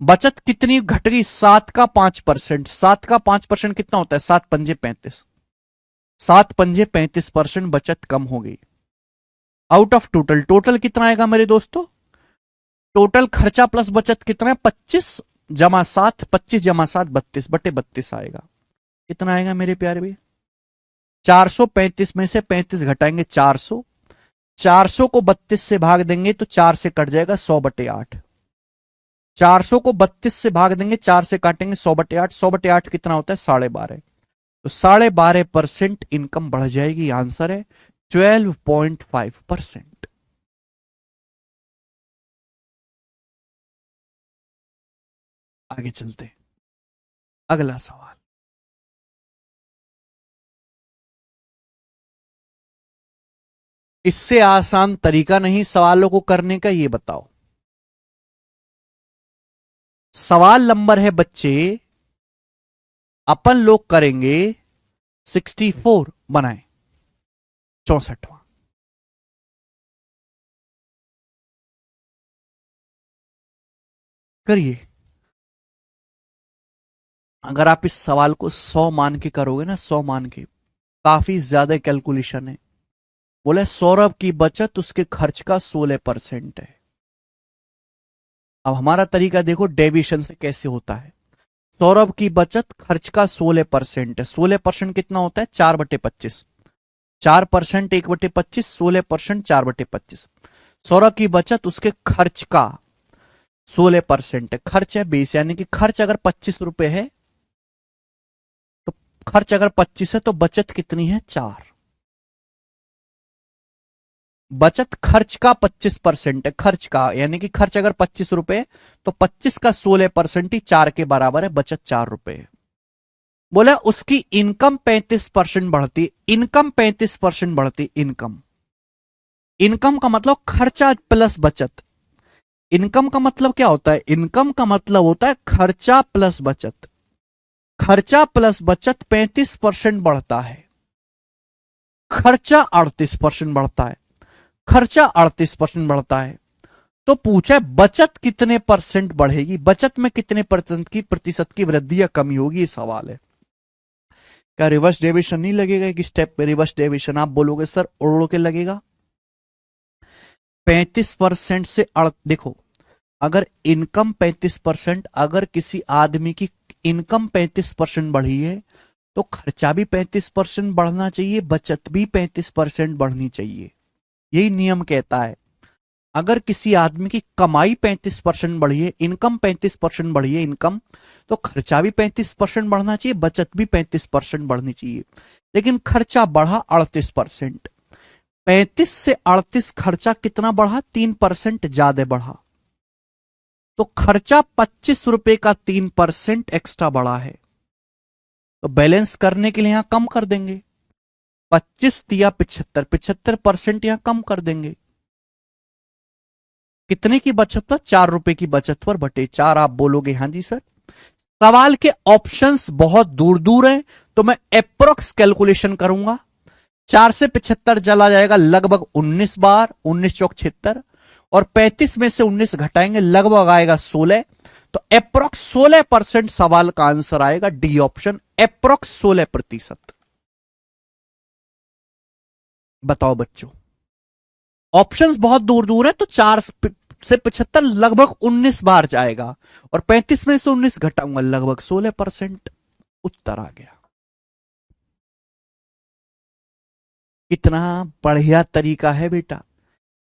बचत कितनी घट गई? 7 का 5%। 7 का 5% कितना होता है? 7 पंजे 35। 7 पंजे 35% बचत कम हो गई। आउट ऑफ टोटल, टोटल कितना आएगा मेरे दोस्तों? टोटल खर्चा प्लस बचत कितना है? 25 जमा 7, 25 जमा 7 32 बटे 32 आएगा। कितना आएगा मेरे प्यारे भाई? 435 में से 35 घटाएंगे 400, 400 को 32 से भाग देंगे तो 4 से कट जाएगा 100 बटे 8। 400 को 32 से भाग देंगे, 4 से काटेंगे 100 बटे 8। 100 बटे 8 कितना होता है? 12.5। तो 12.5% इनकम बढ़ जाएगी। आंसर है 12.5%। आगे चलते हैं, अगला सवाल। इससे आसान तरीका नहीं सवालों को करने का, ये बताओ। सवाल नंबर है बच्चे, अपन लोग करेंगे 64 बनाए 64वां। करिए। अगर आप इस सवाल को 100 मान के करोगे ना, 100 मान के, काफी ज्यादा कैलकुलेशन है। बोले सौरभ की बचत उसके खर्च का 16% है। अब हमारा तरीका देखो डेविएशन से कैसे होता है। सौरभ की बचत खर्च का 16% है। 16% कितना होता है? 4/25। 4% 1/25, 16% 4/25। सौरभ की बचत उसके खर्च का 16% है। खर्च है बेस, यानी कि खर्च अगर 25 रुपए है, तो खर्च अगर 25 है तो बचत कितनी है? 4। बचत खर्च का 25% है, खर्च का, यानी कि खर्च अगर 25 रुपए तो 25 का 16% ही 4 के बराबर है, बचत 4 रुपए है। बोला उसकी इनकम 35% बढ़ती। इनकम 35% बढ़ती। इनकम, इनकम का मतलब खर्चा प्लस बचत। इनकम का मतलब क्या होता है? इनकम का मतलब होता है खर्चा प्लस बचत। खर्चा प्लस बचत 35% बढ़ता है, खर्चा 38% बढ़ता है। खर्चा 38% बढ़ता है। तो पूछा है बचत कितने परसेंट बढ़ेगी, बचत में कितने प्रतिशत की वृद्धि या कमी होगी, ये सवाल है। क्या रिवर्स डेविएशन नहीं लगेगा एक स्टेप पे? रिवर्स डेविएशन आप बोलोगे सर उड़ के लगेगा। 35% से देखो, अगर इनकम 35%, अगर किसी आदमी की इनकम 35% बढ़ी है तो खर्चा भी 35% बढ़ना चाहिए, बचत भी 35% बढ़नी चाहिए। यही नियम कहता है। अगर किसी आदमी की कमाई 35% बढ़ी है, इनकम 35% बढ़ी है, इनकम, तो खर्चा भी 35% बढ़ना चाहिए, बचत भी 35% बढ़नी चाहिए। लेकिन खर्चा बढ़ा 38%। 35 से 38 खर्चा कितना बढ़ा? 3% ज्यादा बढ़ा। तो खर्चा 25 रुपए का 3% एक्स्ट्रा बढ़ा है। तो बैलेंस करने के लिए यहां कम कर देंगे। 25 दिया 75, 75% यहां कम कर देंगे। कितने की बचत पर? 4 रुपए की बचत पर बटे 4। आप बोलोगे हाँ जी सर। सवाल के ऑप्शंस बहुत दूर दूर हैं, तो मैं अप्रोक्स कैलकुलेशन करूंगा। 4 से 75 चला जाएगा लगभग 19 बार, 19 चौक 76, और 35 में से 19 घटाएंगे लगभग आएगा 16। तो अप्रोक्स 16% सवाल का आंसर आएगा डी ऑप्शन, अप्रोक्स 16%। बताओ बच्चों, ऑप्शंस बहुत दूर दूर है, तो 4 से 75 लगभग 19 बार जाएगा, और 35 में से 19 घटाऊंगा लगभग 16%। उत्तर आ गया। कितना बढ़िया तरीका है बेटा।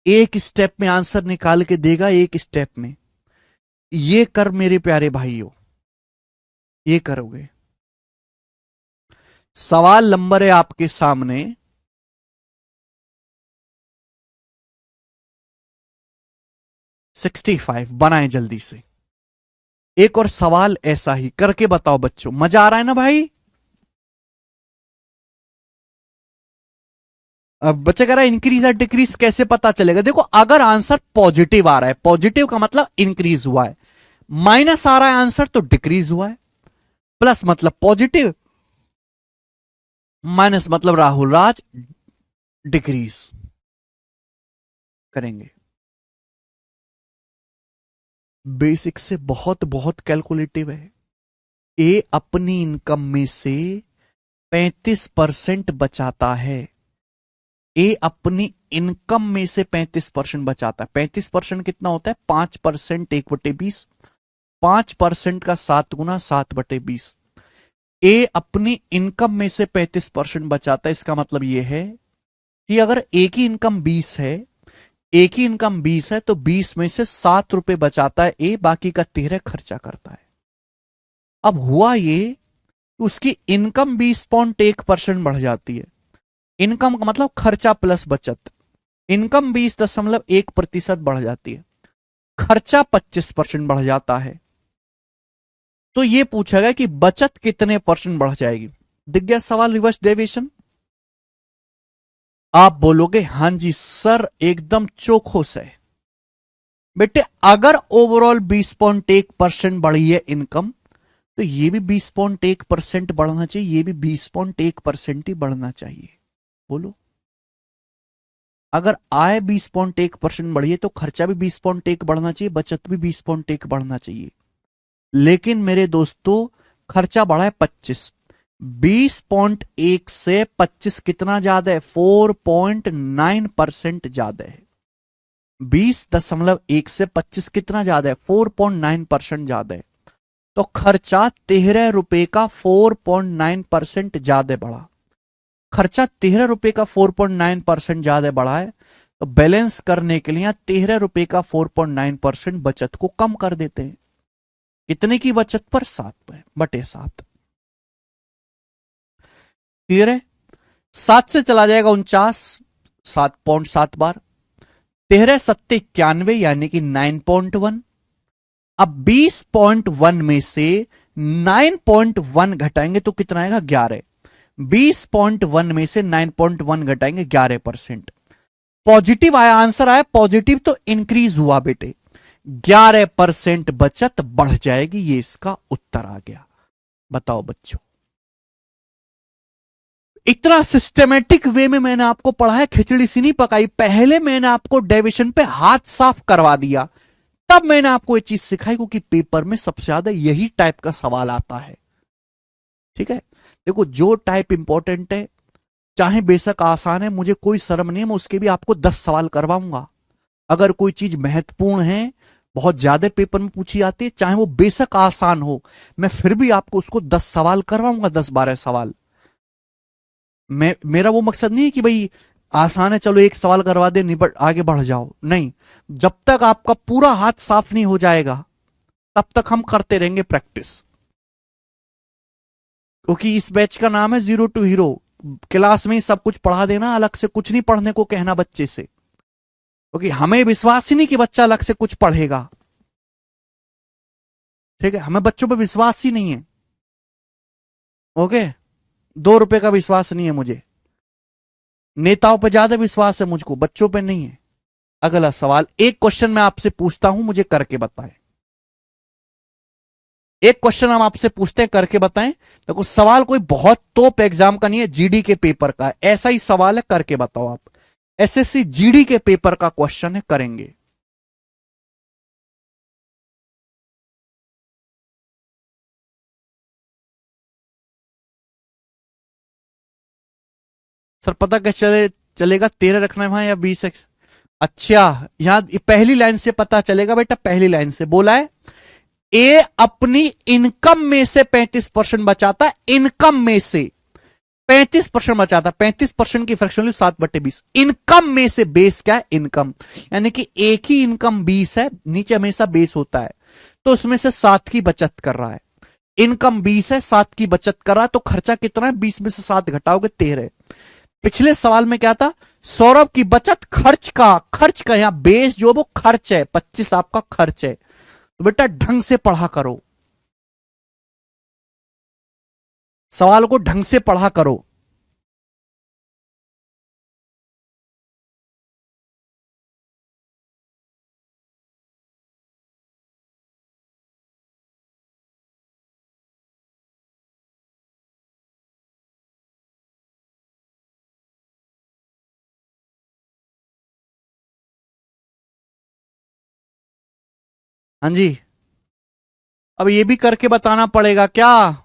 एक स्टेप में आंसर निकाल के देगा, एक स्टेप में। ये कर मेरे प्यारे भाइयों, ये करोगे। सवाल नंबर है आपके सामने, 65। बनाएं जल्दी से। एक और सवाल ऐसा ही करके बताओ बच्चों, मजा आ रहा है ना भाई? अब बच्चे कह रहा है इंक्रीज या डिक्रीज कैसे पता चलेगा? देखो, अगर आंसर पॉजिटिव आ रहा है, पॉजिटिव का मतलब इंक्रीज हुआ है, माइनस आ रहा है आंसर तो डिक्रीज हुआ है, प्लस मतलब पॉजिटिव, माइनस मतलब राहुल राज डिक्रीज करेंगे। बेसिक से बहुत बहुत कैलकुलेटिव है। ए अपनी इनकम में से 35% बचाता है। ए अपनी इनकम में से 35% बचाता है। 35% कितना होता है? 5% 1/20। 5% का 7 गुना 7/20। ए अपनी इनकम में से 35% बचाता है। इसका मतलब यह है कि अगर ए की इनकम 20 है, ए की इनकम 20 है, तो 20 में से 7 रुपए बचाता है ए, बाकी का 13 खर्चा करता है। अब हुआ ये, उसकी इनकम 20.1% बढ़ जाती है। इनकम का मतलब खर्चा प्लस बचत। इनकम 20.1% बढ़ जाती है, खर्चा 25% बढ़ जाता है। तो यह पूछा गया कि बचत कितने परसेंट बढ़ जाएगी। दिख गया सवाल? Reverse deviation. आप बोलोगे हां जी सर, एकदम चोखो से। बेटे, अगर ओवरऑल 20.1% बढ़ी है इनकम, तो ये भी 20.1% बढ़ना चाहिए, ये भी 20.1% ही बढ़ना चाहिए। बोलो, अगर आय 20.1% बढ़ी है तो खर्चा भी 20.1 बढ़ना चाहिए, बचत भी 20.1 बढ़ना चाहिए। लेकिन मेरे दोस्तों, खर्चा बढ़ा है 25। 20.1 से 25 कितना ज्यादा है? 4.9% ज्यादा है। 20.1 से 25 कितना ज्यादा है? 4.9% ज्यादा है। तो खर्चा 13 रुपए का 4.9% ज्यादा बढ़ा। खर्चा 13 रुपए का 4.9% ज्यादा बढ़ा है, तो बैलेंस करने के लिए 13 रुपए का 4.9% बचत को कम कर देते हैं। कितने की बचत पर? 7 पर बटे 7। क्लियर है? 7 से चला जाएगा 49, 7.7 बार। 13 सत्ते 91 यानी कि 9.1। अब 20.1 में से 9.1 घटाएंगे तो कितना आएगा? 11। 20.1 में से 9.1 घटाएंगे 11%। पॉजिटिव आया, आंसर आया पॉजिटिव, तो इंक्रीज हुआ बेटे, 11% बचत बढ़ जाएगी। ये इसका उत्तर आ गया। बताओ बच्चों, इतना सिस्टमेटिक वे में मैंने आपको पढ़ाया, खिचड़ी सी नहीं पकाई। पहले मैंने आपको डेविएशन पे हाथ साफ करवा दिया, तब मैंने आपको ये चीज सिखाई, क्योंकि पेपर में सबसे ज्यादा यही टाइप का सवाल आता है। ठीक है? देखो, जो टाइप इंपॉर्टेंट है, चाहे बेशक आसान है, मुझे कोई शर्म नहीं है, मैं उसके भी आपको 10 सवाल करवाऊंगा। अगर कोई चीज महत्वपूर्ण है, बहुत ज्यादा पेपर में पूछी जाती है, चाहे वो बेशक आसान हो, मैं फिर भी आपको उसको 10 सवाल करवाऊंगा, 10-12 सवाल। मेरा वो मकसद नहीं है कि भाई आसान है चलो एक सवाल करवा दे, निबट आगे बढ़ जाओ। नहीं, जब तक आपका पूरा हाथ साफ नहीं हो जाएगा, तब तक हम करते रहेंगे प्रैक्टिस। क्योंकि इस बैच का नाम है जीरो टू हीरो। क्लास में ही सब कुछ पढ़ा देना, अलग से कुछ नहीं पढ़ने को कहना बच्चे से, क्योंकि हमें विश्वास ही नहीं कि बच्चा अलग से कुछ पढ़ेगा। ठीक है? हमें बच्चों पे विश्वास ही नहीं है। ओके? 2 रुपए का विश्वास नहीं है मुझे। नेताओं पे ज्यादा विश्वास है मुझको, बच्चों पे नहीं है। अगला सवाल, एक क्वेश्चन मैं आपसे पूछता हूं, मुझे करके बताएं। एक क्वेश्चन हम आपसे पूछते हैं, करके बताएं। देखो, सवाल कोई बहुत टॉप एग्जाम का नहीं है, जीडी के पेपर का ऐसा ही सवाल है, करके बताओ आप। एसएससी जीडी के पेपर का क्वेश्चन है, करेंगे। सर पता कैसे चलेगा 13 रखना है वहां या 20? अच्छा, यहां पहली लाइन से पता चलेगा बेटा, पहली लाइन से बोला है ए अपनी इनकम में से 35% बचाता है। इनकम में से 35% बचाता है। 35% की फ्रैक्शन वैल्यू 7/20। इनकम में से बेस क्या है? इनकम, यानी कि एक ही इनकम 20 है, नीचे हमेशा बेस होता है, तो उसमें से 7 की बचत कर रहा है। इनकम 20 है, 7 की बचत कर रहा है, तो खर्चा कितना है? 20 में से 7 घटाओगे 13। पिछले सवाल में क्या था? सौरभ की बचत खर्च का यहां बेस जो वो खर्च है, 25 आपका खर्च है। तो बेटा ढंग से पढ़ा करो, सवाल को ढंग से पढ़ा करो। हाँ जी, अब ये भी करके बताना पड़ेगा क्या?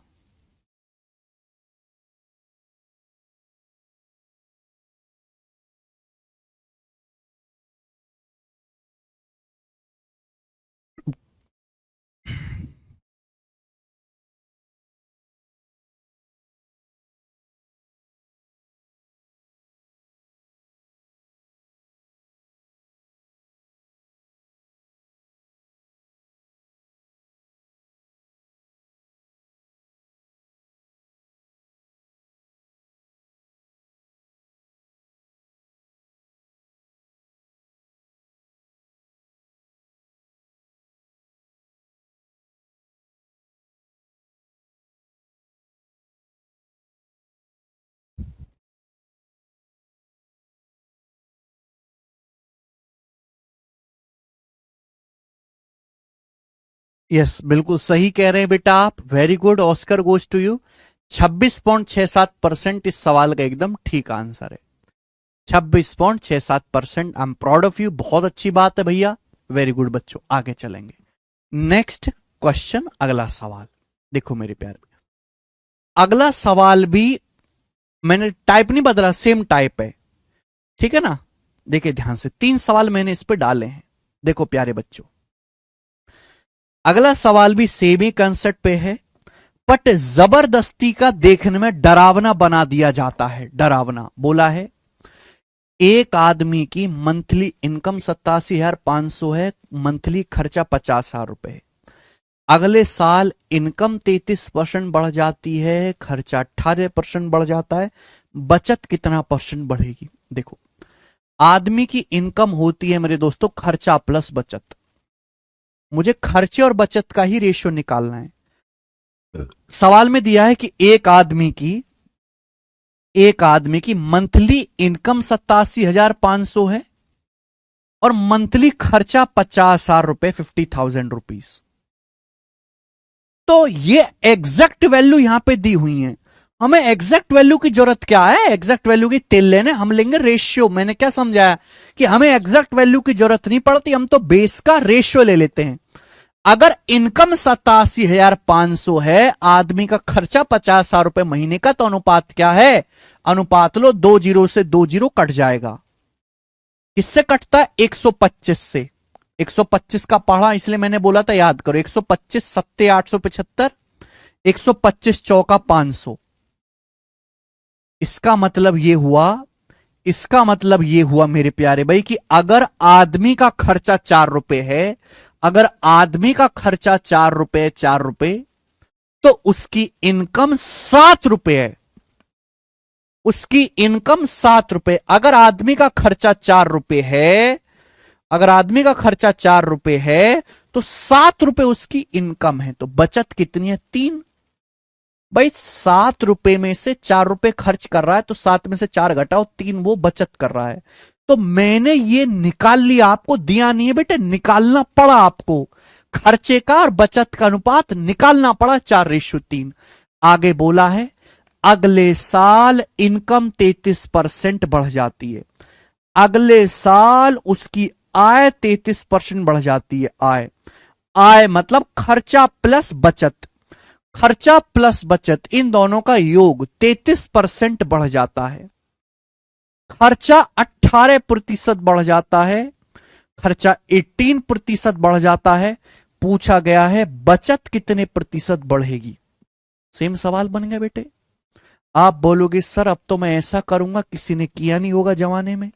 यस, बिल्कुल सही कह रहे हैं बेटा आप। Very good, Oscar goes to you. 26.67% इस सवाल का एकदम ठीक आंसर है। 26.67%। I am proud of you, बहुत अच्छी बात है भैया। वेरी गुड बच्चों, आगे चलेंगे। नेक्स्ट क्वेश्चन, अगला सवाल देखो मेरे प्यारे। अगला सवाल भी मैंने टाइप नहीं बदला, सेम टाइप है, ठीक है ना? देखिए ध्यान से, 3 सवाल मैंने इस पे डाले हैं। देखो प्यारे बच्चों, अगला सवाल भी सेम ही कंसेप्ट पे है, बट जबरदस्ती का देखने में डरावना बना दिया जाता है। डरावना बोला है, एक आदमी की मंथली इनकम 87,500 है, मंथली खर्चा 50,000 रुपए। अगले साल इनकम 33% बढ़ जाती है, खर्चा 18% बढ़ जाता है, बचत कितना परसेंट बढ़ेगी? देखो, आदमी की इनकम होती है मेरे दोस्तों खर्चा प्लस बचत। मुझे खर्चे और बचत का ही रेशियो निकालना है। सवाल में दिया है कि एक आदमी की मंथली इनकम 87,500 है और मंथली खर्चा 50,000 रुपए, 50,000 रुपीज। तो ये एग्जैक्ट वैल्यू यहां पे दी हुई है। हमें एग्जैक्ट वैल्यू की जरूरत क्या है? एग्जैक्ट वैल्यू की तेल लेने हम लेंगे रेशियो। मैंने क्या समझाया कि हमें एग्जैक्ट वैल्यू की जरूरत नहीं पड़ती, हम तो बेस का रेशियो ले लेते हैं। अगर इनकम 87,500 है, आदमी का खर्चा 50,000 रुपए महीने का, तो अनुपात क्या है? अनुपात लो, 2 जीरो से 2 जीरो कट जाएगा। किससे कटता है? 125 से। 125 का पढ़ा इसलिए मैंने बोला था याद करो। 125 सत्ते 875, 125 चौका 500। इसका मतलब ये हुआ मेरे प्यारे भाई कि अगर आदमी का खर्चा 4 रुपए है, अगर आदमी का खर्चा 4 रुपए, तो उसकी इनकम 7 रुपए है। उसकी इनकम 7 रुपए। अगर आदमी का खर्चा 4 रुपए है, अगर आदमी का खर्चा 4 रुपए है, तो 7 रुपए उसकी इनकम है। तो बचत कितनी है? 3। भाई 7 रुपए में से 4 रुपए खर्च कर रहा है, तो 7 में से 4 घटाओ, 3 वो बचत कर रहा है। तो मैंने ये निकाल लिया, आपको दिया नहीं है बेटे, निकालना पड़ा आपको। खर्चे का और बचत का अनुपात निकालना पड़ा, 4:3। आगे बोला है, अगले साल इनकम 33% बढ़ जाती है। अगले साल उसकी आय 33% बढ़ जाती है। आय मतलब खर्चा प्लस बचत। खर्चा प्लस बचत इन दोनों का योग 33% बढ़ जाता है। खर्चा 18% बढ़ जाता है, खर्चा 18% बढ़ जाता है। पूछा गया है बचत कितने प्रतिशत बढ़ेगी? सेम सवाल बन गया बेटे। आप बोलोगे सर अब तो मैं ऐसा करूंगा, किसी ने किया नहीं होगा जमाने में।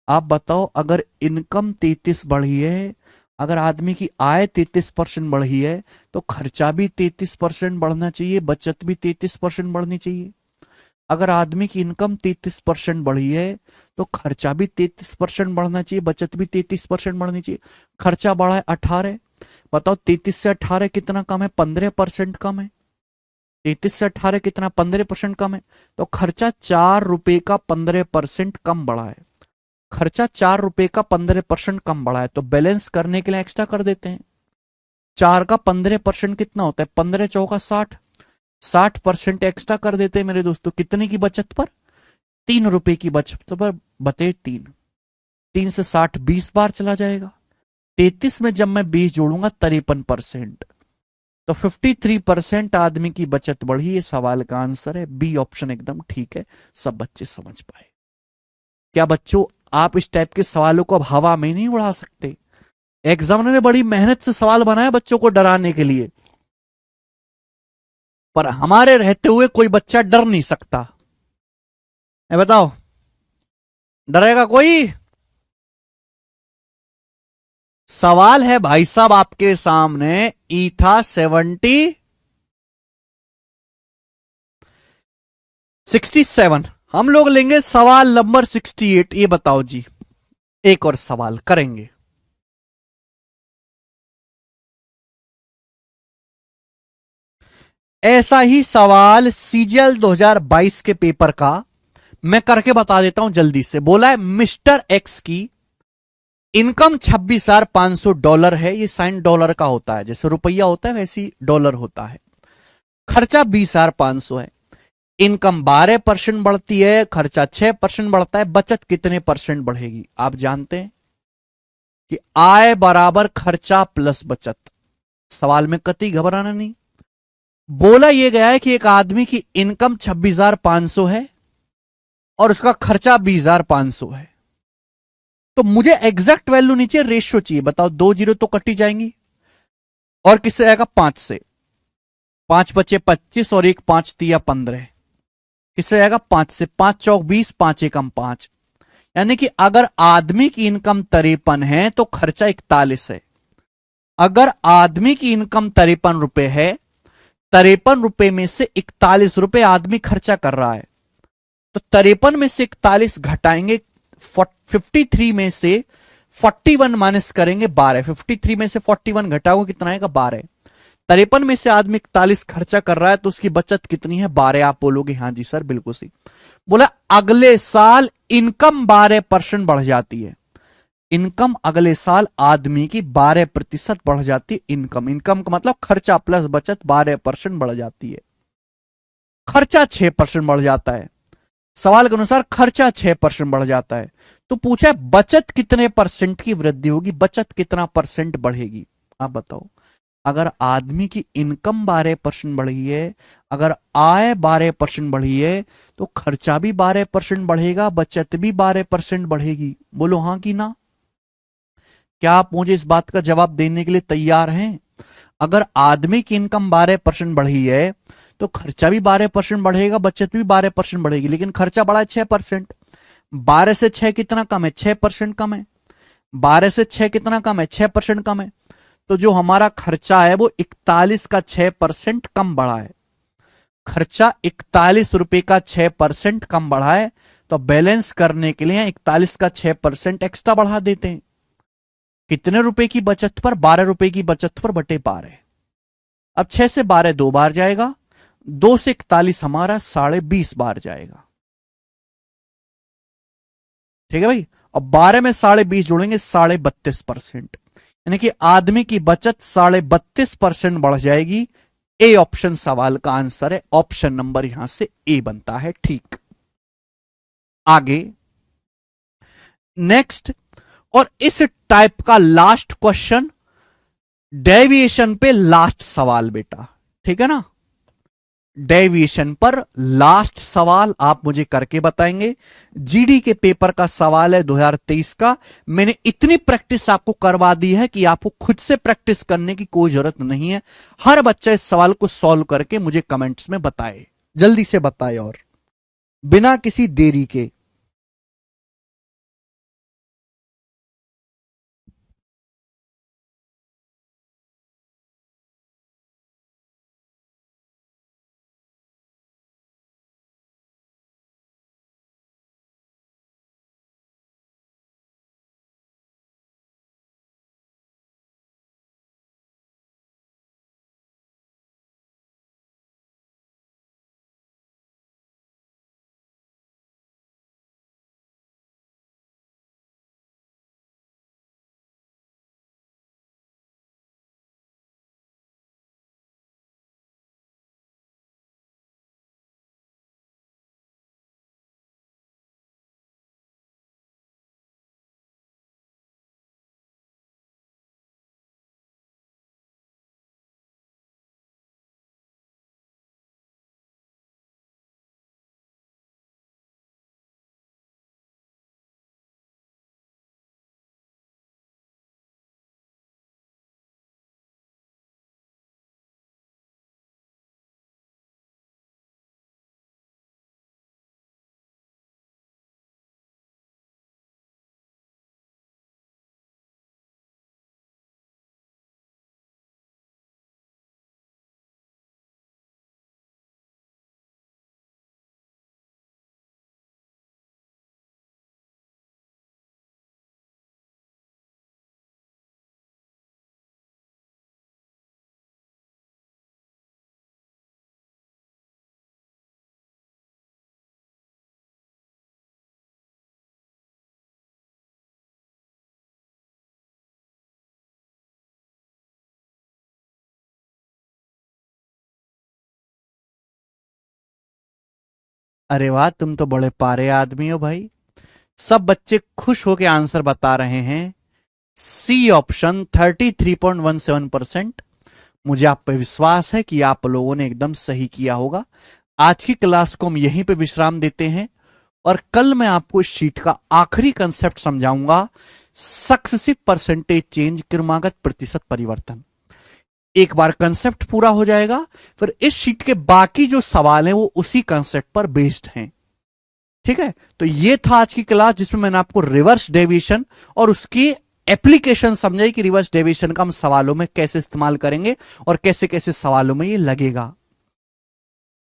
आप बताओ, अगर इनकम 33 बढ़ी है, अगर आदमी की आय 33% बढ़ी है तो खर्चा भी 33% बढ़ना चाहिए, बचत भी 33% बढ़नी चाहिए। अगर आदमी की इनकम 33% बढ़ी है तो खर्चा भी 33% बढ़ना चाहिए, बचत भी 33% बढ़नी चाहिए। खर्चा बढ़ा है 18, बताओ 33 से 18 कितना कम है? 15% कम है। 33 से 18 कितना? 15% कम है। तो खर्चा 4 रुपए का 15% कम बढ़ा है। खर्चा 4 रुपए का 15% कम बढ़ा है, तो बैलेंस करने के लिए एक्स्ट्रा कर देते हैं। 4 का 15% कितना होता है? 15 चौका 60, 60% एक्स्ट्रा कर देते हैं मेरे दोस्तों। कितने की बचत पर? 3 रुपए की बचत पर बटे 3। 3 से 60 20 बार चला जाएगा। 33 में जब मैं 20 जोड़ूंगा 53%। तो 53% आदमी की बचत बढ़ी। ये सवाल का आंसर है बी ऑप्शन, एकदम ठीक है। सब बच्चे समझ पाए। क्या बच्चों, आप इस टाइप के सवालों को अब हवा में नहीं उड़ा सकते। एग्जामिनर ने बड़ी मेहनत से सवाल बनाया बच्चों को डराने के लिए, पर हमारे रहते हुए कोई बच्चा डर नहीं सकता। बताओ, डरेगा कोई? सवाल है भाई साहब आपके सामने, ईथा 67। हम लोग लेंगे सवाल नंबर 68। ये बताओ जी, एक और सवाल करेंगे। ऐसा ही सवाल सीजीएल 2022 के पेपर का मैं करके बता देता हूं जल्दी से। बोला है मिस्टर एक्स की इनकम $26,500 है। ये साइन डॉलर का होता है, जैसे रुपया होता है वैसी डॉलर होता है। खर्चा 20,500 है। इनकम 12% बढ़ती है, खर्चा 6% बढ़ता है। बचत कितने परसेंट बढ़ेगी? आप जानते हैं कि आय बराबर खर्चा प्लस बचत। सवाल में कतई घबराना नहीं। बोला यह गया है कि एक आदमी की इनकम 26,500 है और उसका खर्चा 20,500 है। तो मुझे एग्जैक्ट वैल्यू नीचे रेशियो चाहिए। बताओ, 2 जीरो तो कटी जाएंगी और किससे आएगा? 5 से। 5 बचे 25 और एक 5 तिया 15। किससे आएगा? 5 से। 5 चौक 20, 5 एकम 5। यानी कि अगर आदमी की इनकम 53 है तो खर्चा 41 है। अगर आदमी की इनकम 53 रुपए है, 53 रुपए में से 41 रुपए आदमी खर्चा कर रहा है, तो 53 में से 41 घटाएंगे 53 में से 41 माइनस करेंगे 12। 53 में से 41 घटाओगे कितना आएगा? 12। 53 में से आदमी 41 खर्चा कर रहा है तो उसकी बचत कितनी है? 12। आप बोलोगे हाँ जी सर बिल्कुल सही। बोला अगले साल इनकम 12% बढ़ जाती है। इनकम अगले साल आदमी की 12% बढ़ जाती है। इनकम, इनकम का मतलब खर्चा प्लस बचत 12% बढ़ जाती है। खर्चा 6% बढ़ जाता है। सवाल के अनुसार खर्चा 6% बढ़ जाता है। तो पूछा है बचत कितने परसेंट की वृद्धि होगी? बचत कितना परसेंट बढ़ेगी? आप बताओ। अगर आदमी की इनकम 12% बढ़ी है, अगर आय 12% बढ़ी है, तो खर्चा भी 12% बढ़ेगा, बचत भी 12% बढ़ेगी। बोलो हां कि ना? क्या आप मुझे इस बात का जवाब देने के लिए तैयार हैं? अगर आदमी की इनकम 12% बढ़ी है तो खर्चा भी 12% बढ़ेगा, बचत भी 12% बढ़ेगी। लेकिन खर्चा बढ़ा है 6%। 12 से 6 कितना कम है? 6% कम है। 12 से 6 कितना कम है? 6% कम है। तो जो हमारा खर्चा है वो 41 का 6% कम बढ़ा है। खर्चा 41 रुपए का 6% कम बढ़ा है। तो बैलेंस करने के लिए 41 का 6% एक्स्ट्रा बढ़ा देते हैं। कितने रुपए की बचत पर? 12 रुपए की बचत पर बटे 12। अब 6 से 12 2 बार जाएगा, 2 से 41 हमारा 20.5 बार जाएगा। ठीक है भाई। अब 12 में 20.5 जोड़ेंगे 32.5%। यानी कि आदमी की बचत 32.5% बढ़ जाएगी। ए ऑप्शन सवाल का आंसर है। ऑप्शन नंबर यहां से ए बनता है। ठीक, आगे नेक्स्ट। और इस टाइप का लास्ट क्वेश्चन, डेविएशन पे लास्ट सवाल बेटा, ठीक है ना? डेविएशन पर लास्ट सवाल आप मुझे करके बताएंगे। जीडी के पेपर का सवाल है 2023 का। मैंने इतनी प्रैक्टिस आपको करवा दी है कि आपको खुद से प्रैक्टिस करने की कोई जरूरत नहीं है। हर बच्चा इस सवाल को सॉल्व करके मुझे कमेंट्स में बताए, जल्दी से बताए और बिना किसी देरी के। अरे वाह, तुम तो बड़े पारे आदमी हो भाई। सब बच्चे खुश होकर आंसर बता रहे हैं। C option 33.17%। मुझे आप पे विश्वास है कि आप लोगों ने एकदम सही किया होगा। आज की क्लास को हम यहीं पे विश्राम देते हैं और कल मैं आपको इस शीट का आखिरी कंसेप्ट समझाऊंगा, सक्सेसिव परसेंटेज चेंज, क्रमागत प्रतिशत परिवर्तन। एक बार कंसेप्ट पूरा हो जाएगा, फिर इस शीट के बाकी जो सवाल हैं वो उसी कंसेप्ट पर बेस्ड हैं। ठीक है, तो ये था आज की क्लास जिसमें मैंने आपको रिवर्स डेविएशन और उसकी एप्लीकेशन समझाई कि रिवर्स डेविएशन का हम सवालों में कैसे इस्तेमाल करेंगे और कैसे कैसे सवालों में ये लगेगा।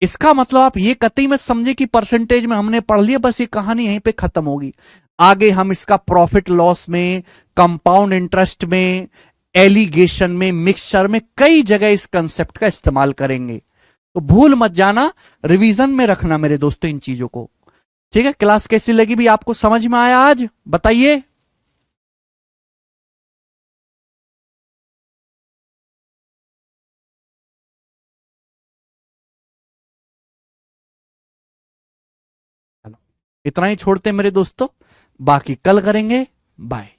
इसका मतलब आप ये कतई मत समझे कि परसेंटेज में हमने पढ़ लिया बस ये कहानी यहीं पे खत्म होगी। आगे हम इसका प्रॉफिट लॉस में, कंपाउंड इंटरेस्ट में, एलिगेशन में, मिक्सचर में, कई जगह इस कंसेप्ट का इस्तेमाल करेंगे। तो भूल मत जाना, रिवीजन में रखना मेरे दोस्तों इन चीजों को। ठीक है, क्लास कैसी लगी भी, आपको समझ में आया आज, बताइए। इतना ही छोड़ते हैं मेरे दोस्तों, बाकी कल करेंगे। बाय।